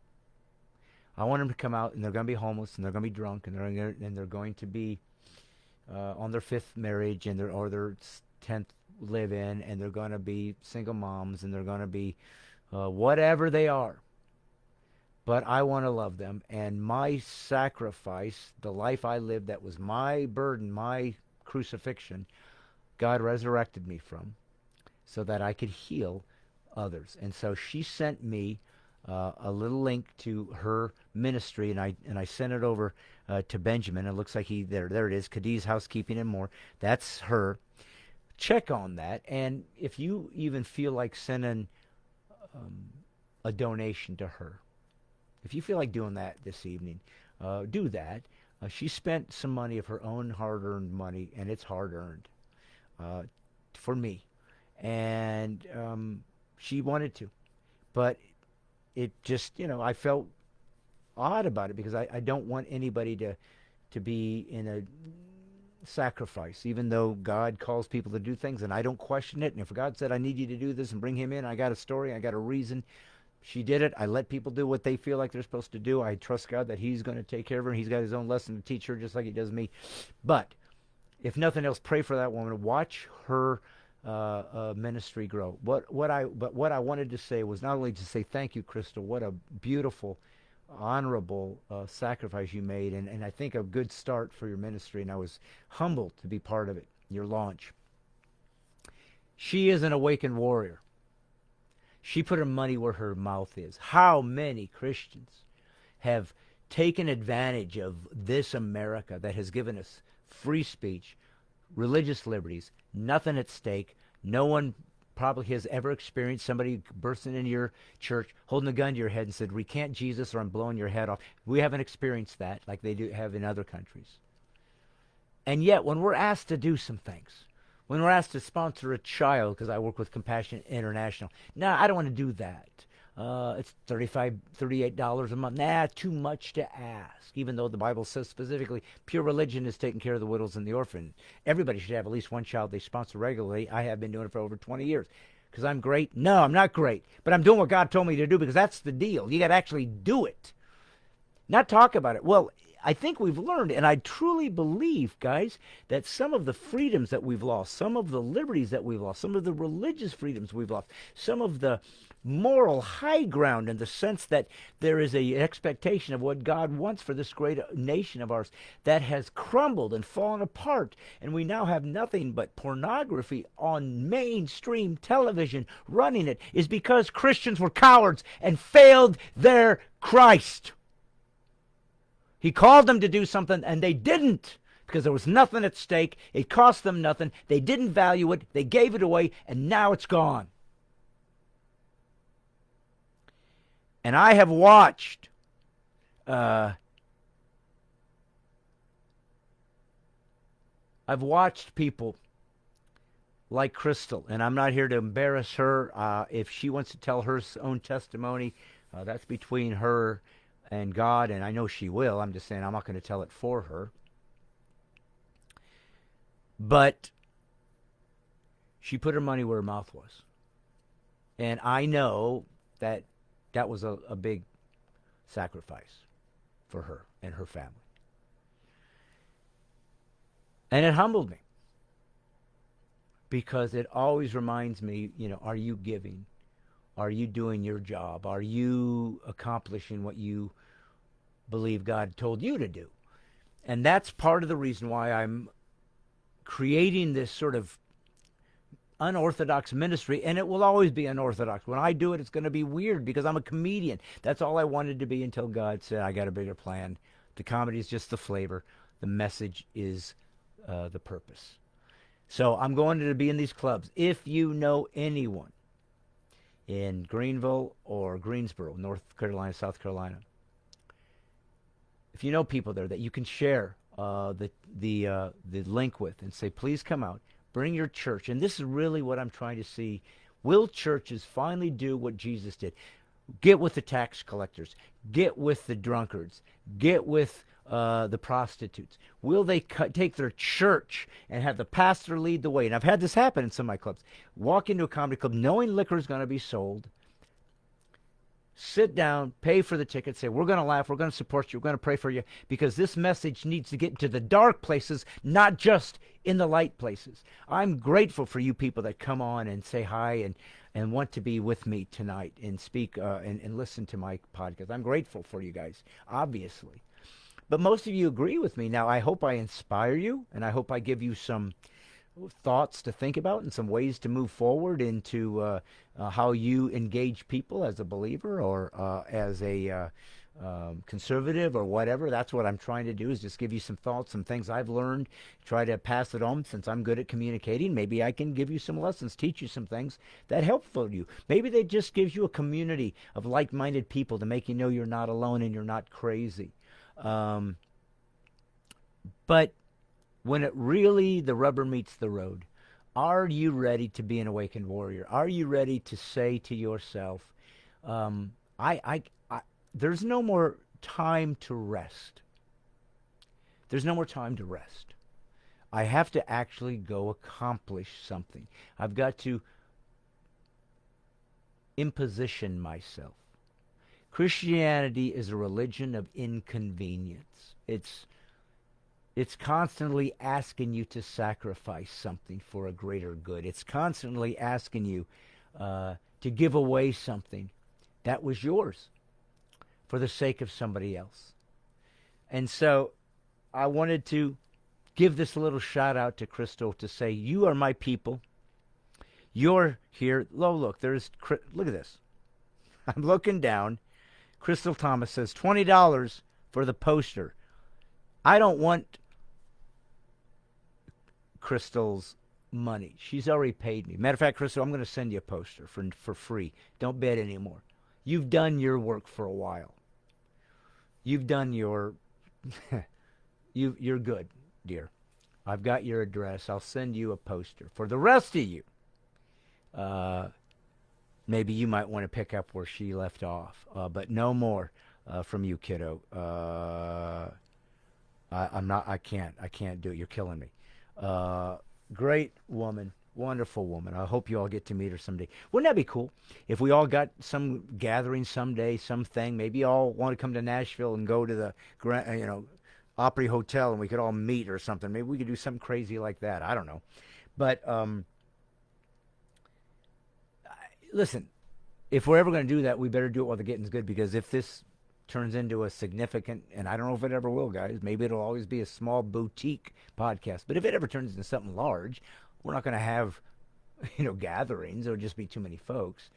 I want them to come out, and they're going to be homeless, and they're going to be drunk, and they're going to be on their 5th marriage or their 10th live-in, and they're going to be single moms, and they're going to be whatever they are. But I want to love them, and my sacrifice, the life I lived that was my burden, my crucifixion, God resurrected me from, so that I could heal others. And so she sent me a little link to her ministry, and I sent it over to Benjamin. It looks like there it is, Cadiz Housekeeping and More. That's her. Check on that, and if you even feel like sending a donation to her, if you feel like doing that this evening, do that. She spent some money of her own hard-earned money, and it's hard-earned for me. And she wanted to. But it just, I felt odd about it because I don't want anybody to be in a sacrifice, even though God calls people to do things, and I don't question it. And if God said, "I need you to do this," and bring him in, I got a story, I got a reason. She did it. I let people do what they feel like they're supposed to do. I trust God that he's going to take care of her, and he's got his own lesson to teach her just like he does me. But if nothing else, pray for that woman. Watch her ministry grow. What I wanted to say was not only to say thank you, Crystal. What a beautiful, honorable sacrifice you made, and I think a good start for your ministry, and I was humbled to be part of it, your launch. She is an awakened warrior. She put her money where her mouth is. How many Christians have taken advantage of this America that has given us free speech, religious liberties, nothing at stake? No one probably has ever experienced somebody bursting into your church, holding a gun to your head and said, "Recant Jesus or I'm blowing your head off." We haven't experienced that like they do have in other countries. And yet, when we're asked to do some things, when we're asked to sponsor a child, because I work with Compassion International, no, I don't want to do that. It's $38 a month. Nah, too much to ask. Even though the Bible says specifically, pure religion is taking care of the widows and the orphan. Everybody should have at least one child they sponsor regularly. I have been doing it for over 20 years. Because I'm great? No, I'm not great. But I'm doing what God told me to do, because that's the deal. You got to actually do it, not talk about it. Well, I think we've learned, and I truly believe, guys, that some of the freedoms that we've lost, some of the liberties that we've lost, some of the religious freedoms we've lost, some of the moral high ground, in the sense that there is an expectation of what God wants for this great nation of ours, that has crumbled and fallen apart, and we now have nothing but pornography on mainstream television running it, is because Christians were cowards and failed their Christ. He called them to do something, and they didn't, because there was nothing at stake. It cost them nothing. They didn't value it. They gave it away, and now it's gone. And I have watched I've watched people like Crystal, and I'm not here to embarrass her. If she wants to tell her own testimony, that's between her and God, and I know she will. I'm just saying I'm not going to tell it for her. But she put her money where her mouth was. And I know that that was a big sacrifice for her and her family. And it humbled me, because it always reminds me, are you giving? Are you doing your job? Are you accomplishing what you believe God told you to do? And that's part of the reason why I'm creating this sort of unorthodox ministry, and it will always be unorthodox. When I do it, it's going to be weird, because I'm a comedian. That's all I wanted to be, until God said, I got a bigger plan. The comedy is just the flavor. The message is the purpose. So I'm going to be in these clubs. If you know anyone in Greenville or Greensboro, North Carolina, South Carolina, if you know people there that you can share the link with, and say, please come out, bring your church. And this is really what I'm trying to see. Will churches finally do what Jesus did? Get with the tax collectors. Get with the drunkards. Get with the prostitutes. Will they take their church and have the pastor lead the way? And I've had this happen in some of my clubs. Walk into a comedy club knowing liquor is going to be sold. Sit down, pay for the ticket, say, we're going to laugh, we're going to support you, we're going to pray for you, because this message needs to get into the dark places, not just in the light places. I'm grateful for you people that come on and say hi and want to be with me tonight and speak and listen to my podcast. I'm grateful for you guys, obviously. But most of you agree with me. Now, I hope I inspire you, and I hope I give you some thoughts to think about and some ways to move forward into how you engage people as a believer or as a conservative or whatever. That's what I'm trying to do, is just give you some thoughts, some things I've learned, try to pass it on. Since I'm good at communicating, maybe I can give you some lessons, teach you some things that help for you. Maybe they just gives you a community of like-minded people to make you know you're not alone and you're not crazy. But when it really, the rubber meets the road, are you ready to be an awakened warrior? Are you ready to say to yourself, there's no more time to rest. There's no more time to rest. I have to actually go accomplish something. I've got to imposition myself. Christianity is a religion of inconvenience. It's constantly asking you to sacrifice something for a greater good. It's constantly asking you to give away something that was yours for the sake of somebody else. And so I wanted to give this little shout out to Crystal to say, you are my people. You're here. Oh, look, look at this. I'm looking down. Crystal Thomas says $20 for the poster. I don't want Crystal's money. She's already paid me. Matter of fact, Crystal, I'm going to send you a poster for free. Don't bid anymore. You've done your work for a while. You've done your... You're good, dear. I've got your address. I'll send you a poster. For the rest of you, maybe you might want to pick up where she left off. But no more from you, kiddo. I can't do it. You're killing me. Great woman. Wonderful woman. I hope you all get to meet her someday. Wouldn't that be cool if we all got some gathering someday, something? Maybe you all want to come to Nashville and go to the Opry Hotel and we could all meet or something. Maybe we could do something crazy like that. I don't know. But listen, if we're ever going to do that, we better do it while the getting's good, because if this turns into a significant, and I don't know if it ever will, guys, maybe it'll always be a small boutique podcast, but if it ever turns into something large, we're not going to have, gatherings. It'll just be too many folks.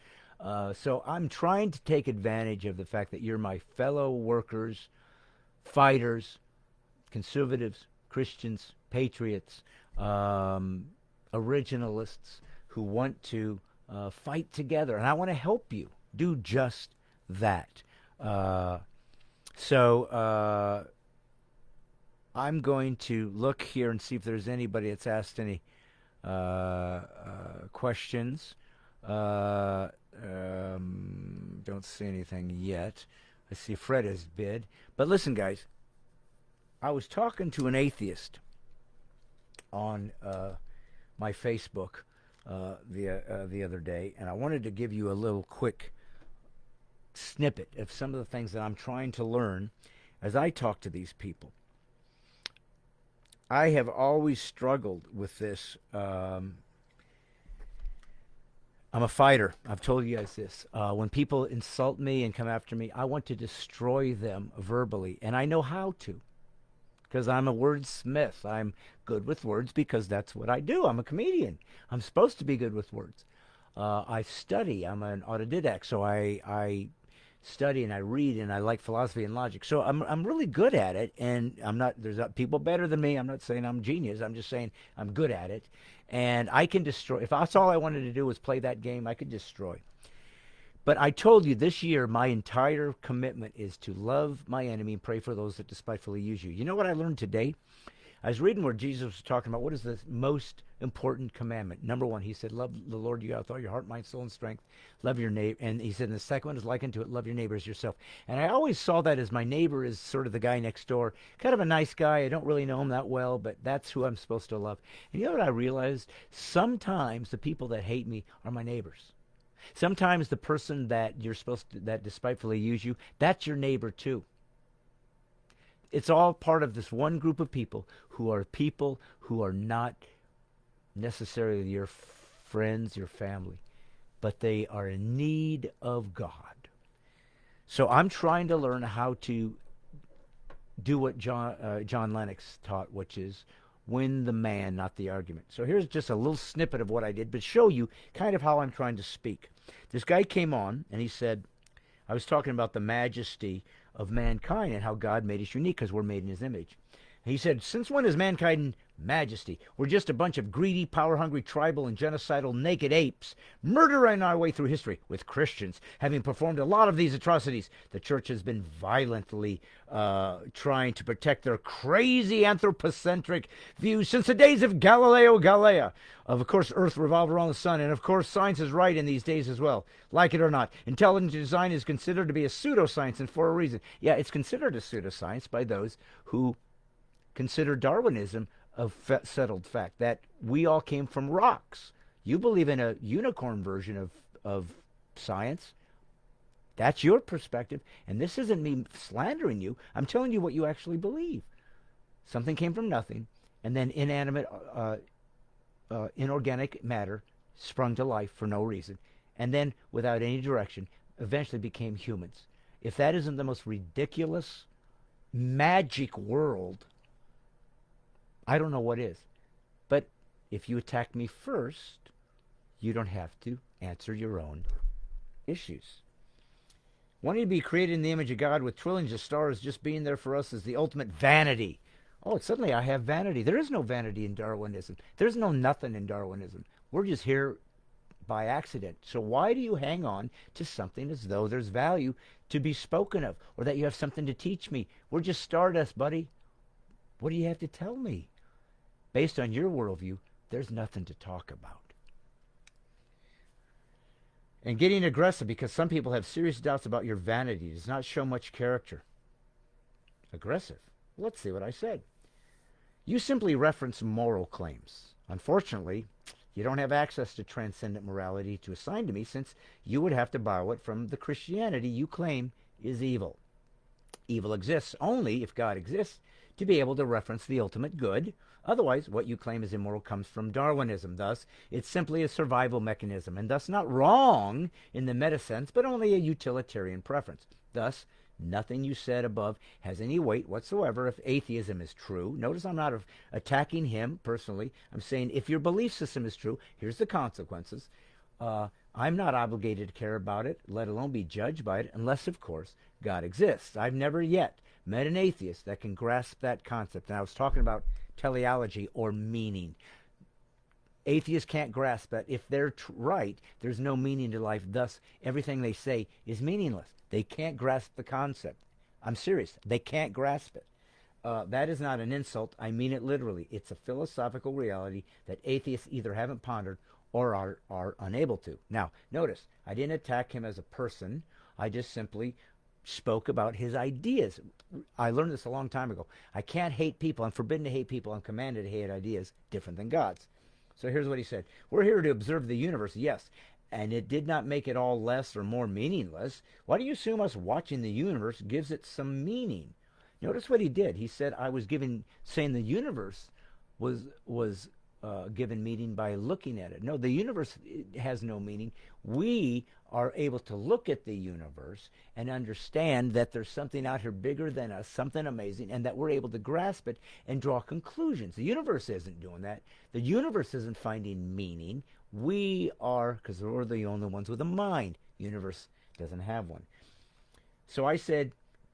So I'm trying to take advantage of the fact that you're my fellow workers, fighters, conservatives, Christians, patriots, originalists who want to fight together, and I want to help you do just that. So I'm going to look here and see if there's anybody that's asked any questions. Don't see anything yet. I see Fred has bid. But listen, guys, I was talking to an atheist on my Facebook the other day, and I wanted to give you a little quick snippet of some of the things that I'm trying to learn as I talk to these people. I have always struggled with this. I'm a fighter. I've told you guys this. When people insult me and come after me, I want to destroy them verbally, and I know how to, because I'm a wordsmith. I'm good with words because that's what I do. I'm a comedian. I'm supposed to be good with words. I study. I'm an autodidact, so I study and I read and I like philosophy and logic. So I'm really good at it, and I'm not. There's people better than me. I'm not saying I'm genius. I'm just saying I'm good at it, and I can destroy. If that's all I wanted to do was play that game, I could destroy. But I told you this year, my entire commitment is to love my enemy and pray for those that despitefully use you. You know what I learned today? I was reading where Jesus was talking about what is the most important commandment. Number one, he said, love the Lord your God with all your heart, mind, soul, and strength. Love your neighbor. And he said, and the second one is likened to it, love your neighbor as yourself. And I always saw that as my neighbor is sort of the guy next door. Kind of a nice guy. I don't really know him that well, but that's who I'm supposed to love. And you know what I realized? Sometimes the people that hate me are my neighbors. Sometimes the person that you're supposed to, that despitefully use you, that's your neighbor too. It's all part of this one group of people who are not necessarily your friends, your family, but they are in need of God. So I'm trying to learn how to do what John Lennox taught, which is win the man, not the argument. So here's just a little snippet of what I did, but show you kind of how I'm trying to speak. This guy came on and he said, I was talking about the majesty of mankind and how God made us unique because we're made in his image. And he said, since when is mankind majesty? We're just a bunch of greedy, power-hungry, tribal, and genocidal naked apes murdering our way through history, with Christians having performed a lot of these atrocities. The church has been violently trying to protect their crazy anthropocentric views since the days of Galileo Galilei. Of course, Earth revolves around the sun, and of course, science is right in these days as well. Like it or not, intelligent design is considered to be a pseudoscience, and for a reason. Yeah, it's considered a pseudoscience by those who consider Darwinism a settled fact, that we all came from rocks. You believe in a unicorn version of science. That's your perspective, and this isn't me slandering you. I'm telling you what you actually believe. Something came from nothing, and then inanimate, inorganic matter sprung to life for no reason, and then, without any direction, eventually became humans. If that isn't the most ridiculous, magic world, I don't know what is. But if you attack me first, you don't have to answer your own issues. Wanting to be created in the image of God with trillions of stars just being there for us is the ultimate vanity. Oh, suddenly I have vanity. There is no vanity in Darwinism. There's no nothing in Darwinism. We're just here by accident. So why do you hang on to something as though there's value to be spoken of, or that you have something to teach me? We're just stardust, buddy. What do you have to tell me? Based on your worldview, there's nothing to talk about. And getting aggressive because some people have serious doubts about your vanity does not show much character. Aggressive? Let's see what I said. You simply reference moral claims. Unfortunately, You don't have access to transcendent morality to assign to me, since you would have to borrow it from the Christianity you claim is evil. Evil exists only if God exists to be able to reference the ultimate good. Otherwise, what you claim is immoral comes from Darwinism. Thus, it's simply a survival mechanism, and thus not wrong in the meta sense, but only a utilitarian preference. Thus, nothing you said above has any weight whatsoever if atheism is true. Notice I'm not attacking him personally. I'm saying if your belief system is true, here's the consequences. I'm not obligated to care about it, let alone be judged by it, unless, of course, God exists. I've never yet met an atheist that can grasp that concept. And I was talking about teleology, or meaning. Atheists can't grasp that. If they're right, there's no meaning to life. Thus, everything they say is meaningless. They can't grasp the concept. I'm serious. They can't grasp it. That is not an insult. I mean it literally. It's a philosophical reality that atheists either haven't pondered or are unable to. Now, notice, I didn't attack him as a person. I just simply spoke about his ideas. I learned this a long time ago. I can't hate people. I'm forbidden to hate people. I'm commanded to hate ideas different than God's. So here's what he said. We're here to observe the universe, yes, and it did not make it all less or more meaningless. Why do you assume us watching the universe gives it some meaning? Notice what he did. He said I was saying the universe was given meaning by looking at it. No, the universe has no meaning. We are able to look at the universe and understand that there's something out here bigger than us, something amazing, and that we're able to grasp it and draw conclusions. The universe isn't doing that. The universe isn't finding meaning. We are, because we're the only ones with a mind. The universe doesn't have one. So I said,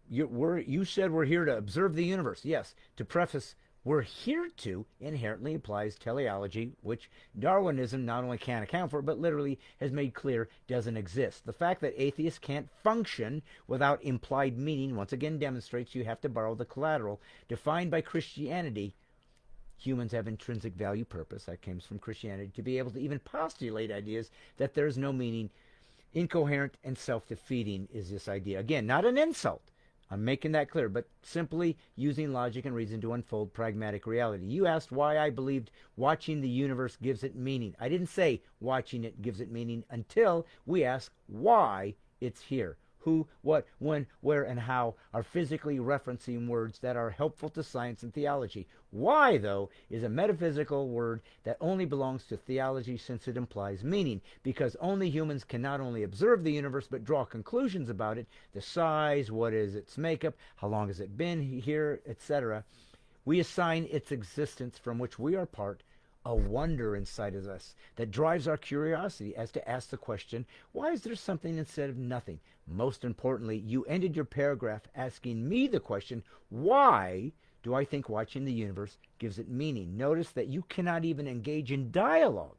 you said we're here to observe the universe. Yes, to preface, we're here to inherently implies teleology, which Darwinism not only can't account for, but literally has made clear doesn't exist. The fact that atheists can't function without implied meaning once again demonstrates you have to borrow the collateral. Defined by Christianity, humans have intrinsic value, purpose, that comes from Christianity, to be able to even postulate ideas that there's no meaning. Incoherent and self-defeating is this idea. Again, not an insult. I'm making that clear, but simply using logic and reason to unfold pragmatic reality. You asked why I believed watching the universe gives it meaning. I didn't say watching it gives it meaning until we ask why it's here. Who, what, when, where, and how are physically referencing words that are helpful to science and theology. Why, though, is a metaphysical word that only belongs to theology since it implies meaning, because only humans can not only observe the universe but draw conclusions about it, the size, what is its makeup, how long has it been here, etc. We assign its existence, from which we are part, a wonder inside of us that drives our curiosity as to ask the question, why is there something instead of nothing? Most importantly, you ended your paragraph asking me the question, why do I think watching the universe gives it meaning? Notice that you cannot even engage in dialogue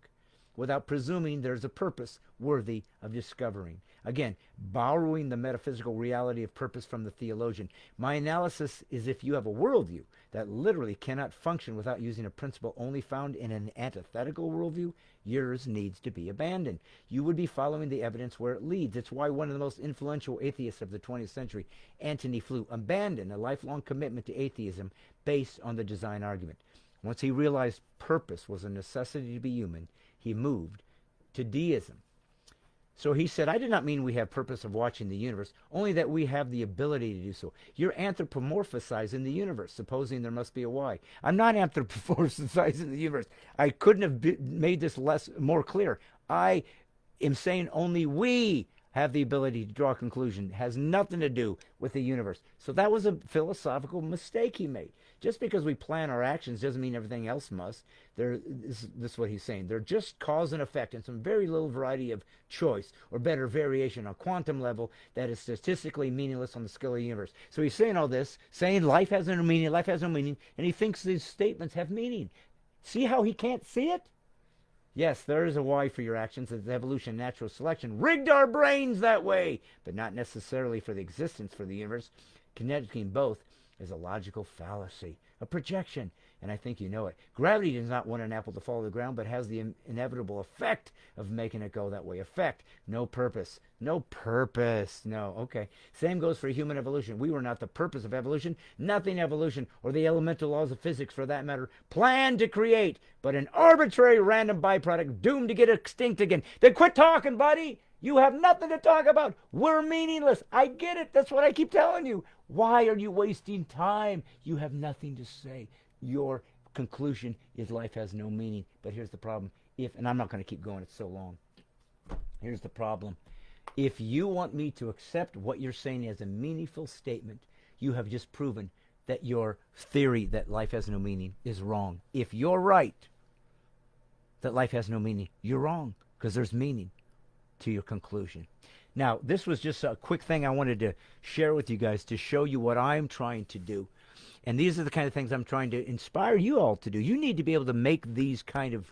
without presuming there's a purpose worthy of discovering. Again, borrowing the metaphysical reality of purpose from the theologian. My analysis is if you have a worldview that literally cannot function without using a principle only found in an antithetical worldview, yours needs to be abandoned. You would be following the evidence where it leads. It's why one of the most influential atheists of the 20th century, Antony Flew, abandoned a lifelong commitment to atheism based on the design argument. Once he realized purpose was a necessity to be human, he moved to deism. So he said, I did not mean we have purpose of watching the universe, only that we have the ability to do so. You're anthropomorphizing the universe, supposing there must be a why. I'm not anthropomorphizing the universe. I couldn't have made this more clear. I am saying only we have the ability to draw a conclusion. It has nothing to do with the universe. So that was a philosophical mistake he made. Just because we plan our actions doesn't mean everything else must. This is what he's saying. They're just cause and effect and some very little variety of choice or better variation on quantum level that is statistically meaningless on the scale of the universe. So he's saying all this, saying life has no meaning, and he thinks these statements have meaning. See how he can't see it? Yes, there is a why for your actions. It's evolution, natural selection. Rigged our brains that way, but not necessarily for the existence for the universe. Connecting both is a logical fallacy, a projection. and I think you know it. Gravity does not want an apple to fall to the ground, but has the inevitable effect of making it go that way. Effect, no purpose. No purpose. No, okay. Same goes for human evolution. We were not the purpose of evolution. Nothing evolution, or the elemental laws of physics for that matter, planned to create, but an arbitrary random byproduct doomed to get extinct again. Then quit talking, buddy. You have nothing to talk about. We're meaningless. I get it. That's what I keep telling you. Why are you wasting time? You have nothing to say. Your conclusion is life has no meaning. But here's the problem. And I'm not going to keep going. It's so long. Here's the problem. If you want me to accept what you're saying as a meaningful statement, you have just proven that your theory that life has no meaning is wrong. If you're right that life has no meaning, you're wrong, because there's meaning to your conclusion. Now, this was just a quick thing I wanted to share with you guys to show you what I'm trying to do. And these are the kind of things I'm trying to inspire you all to do. You need to be able to make these kind of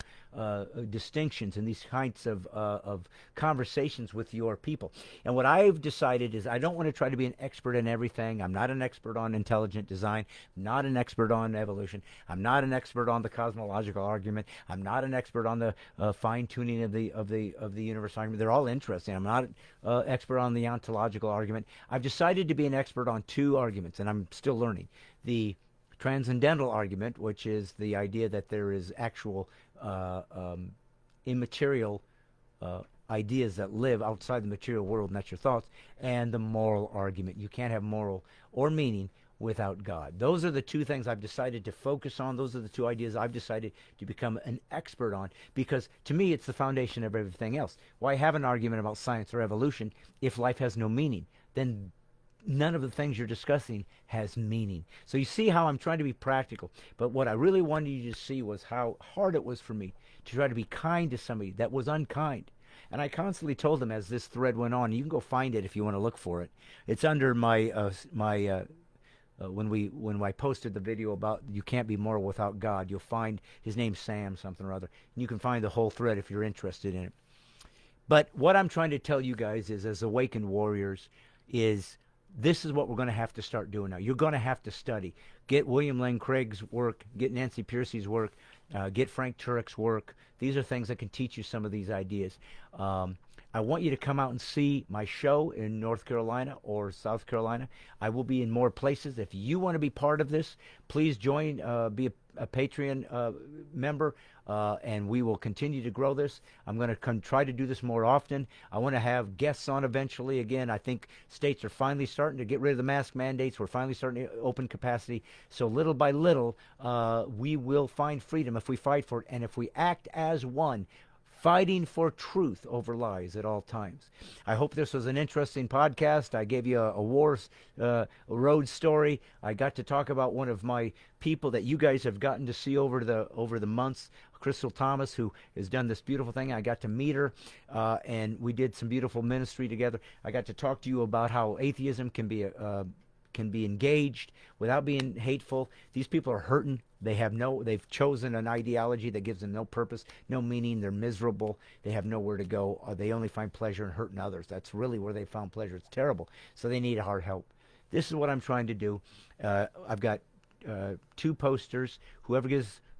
distinctions and these kinds of conversations with your people. And what I've decided is I don't want to try to be an expert in everything. I'm not an expert on intelligent design. I'm not an expert on evolution. I'm not an expert on the cosmological argument. I'm not an expert on the fine-tuning of the universe argument. They're all interesting. I'm not an expert on the ontological argument. I've decided to be an expert on two arguments, and I'm still learning. The transcendental argument, which is the idea that there is actual immaterial ideas that live outside the material world, and that's your thoughts, and the moral argument. You can't have moral or meaning without God. Those are the two things I've decided to focus on. Those are the two ideas I've decided to become an expert on, because to me it's the foundation of everything else. Why have an argument about science or evolution if life has no meaning? Then none of the things you're discussing has meaning. So you see how I'm trying to be practical. But what I really wanted you to see was how hard it was for me to try to be kind to somebody that was unkind. And I constantly told them as this thread went on, you can go find it if you want to look for it. It's under my when I posted the video about you can't be moral without God. You'll find his name's Sam something or other. And you can find the whole thread if you're interested in it. But what I'm trying to tell you guys is, as awakened warriors, is this is what we're going to have to start doing now. You're going to have to study. Get William Lane Craig's work. Get Nancy Pearcey's work. Get Frank Turek's work. These are things that can teach you some of these ideas. I want you to come out and see my show in North Carolina or South Carolina. I will be in more places. If you want to be part of this, please join, be a Patreon member, and we will continue to grow this. I'm going to try to do this more often. I want to have guests on eventually. Again, I think states are finally starting to get rid of the mask mandates. We're finally starting to open capacity. So little by little, we will find freedom if we fight for it, and if we act as one, fighting for truth over lies at all times. I hope this was an interesting podcast. I gave you a war road story. I got to talk about one of my people that you guys have gotten to see over the months, Crystal Thomas, who has done this beautiful thing. I got to meet her, and we did some beautiful ministry together. I got to talk to you about how atheism can be engaged without being hateful. These people are hurting. They've chosen an ideology that gives them no purpose, no meaning. They're miserable. They have nowhere to go. They only find pleasure in hurting others. That's really where they found pleasure. It's terrible. So they need hard help. This is what I'm trying to do. I've got 2 posters. Whoever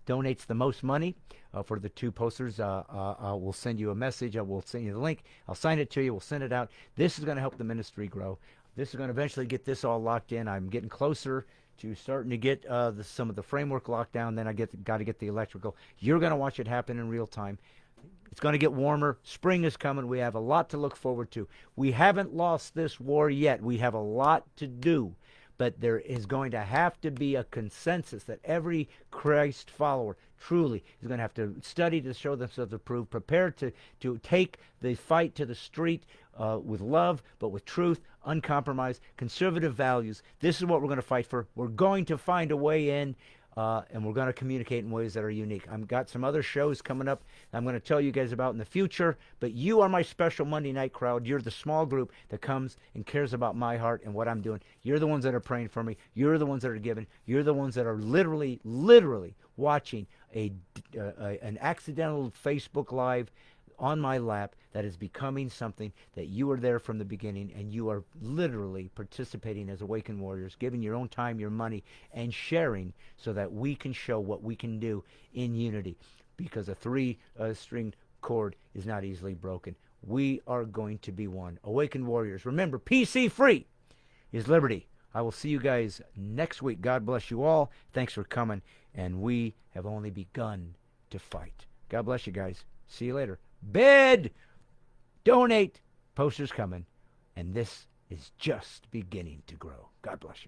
donates the most money for the 2 posters, I will send you a message. I will send you the link. I'll sign it to you. We'll send it out. This is going to help the ministry grow. This is going to eventually get this all locked in. I'm getting closer to starting to get some of the framework locked down. Then I got to get the electrical. You're going to watch it happen in real time. It's going to get warmer. Spring is coming. We have a lot to look forward to. We haven't lost this war yet. We have a lot to do. But there is going to have to be a consensus that every Christ follower truly is going to have to study to show themselves approved, prepared to take the fight to the street with love, but with truth, uncompromised, conservative values. This is what we're going to fight for. We're going to find a way in, and we're going to communicate in ways that are unique. I've got some other shows coming up I'm going to tell you guys about in the future, but you are my special Monday night crowd. You're the small group that comes and cares about my heart and what I'm doing. You're the ones that are praying for me. You're the ones that are giving. You're the ones that are literally watching an accidental Facebook Live on my lap that is becoming something that you were there from the beginning, and you are literally participating as Awakened Warriors, giving your own time, your money, and sharing so that we can show what we can do in unity, because a three-string chord is not easily broken. We are going to be one. Awakened Warriors. Remember, PC free is liberty. I will see you guys next week. God bless you all. Thanks for coming. And we have only begun to fight. God bless you guys. See you later. Bid! Donate! Posters coming. And this is just beginning to grow. God bless you.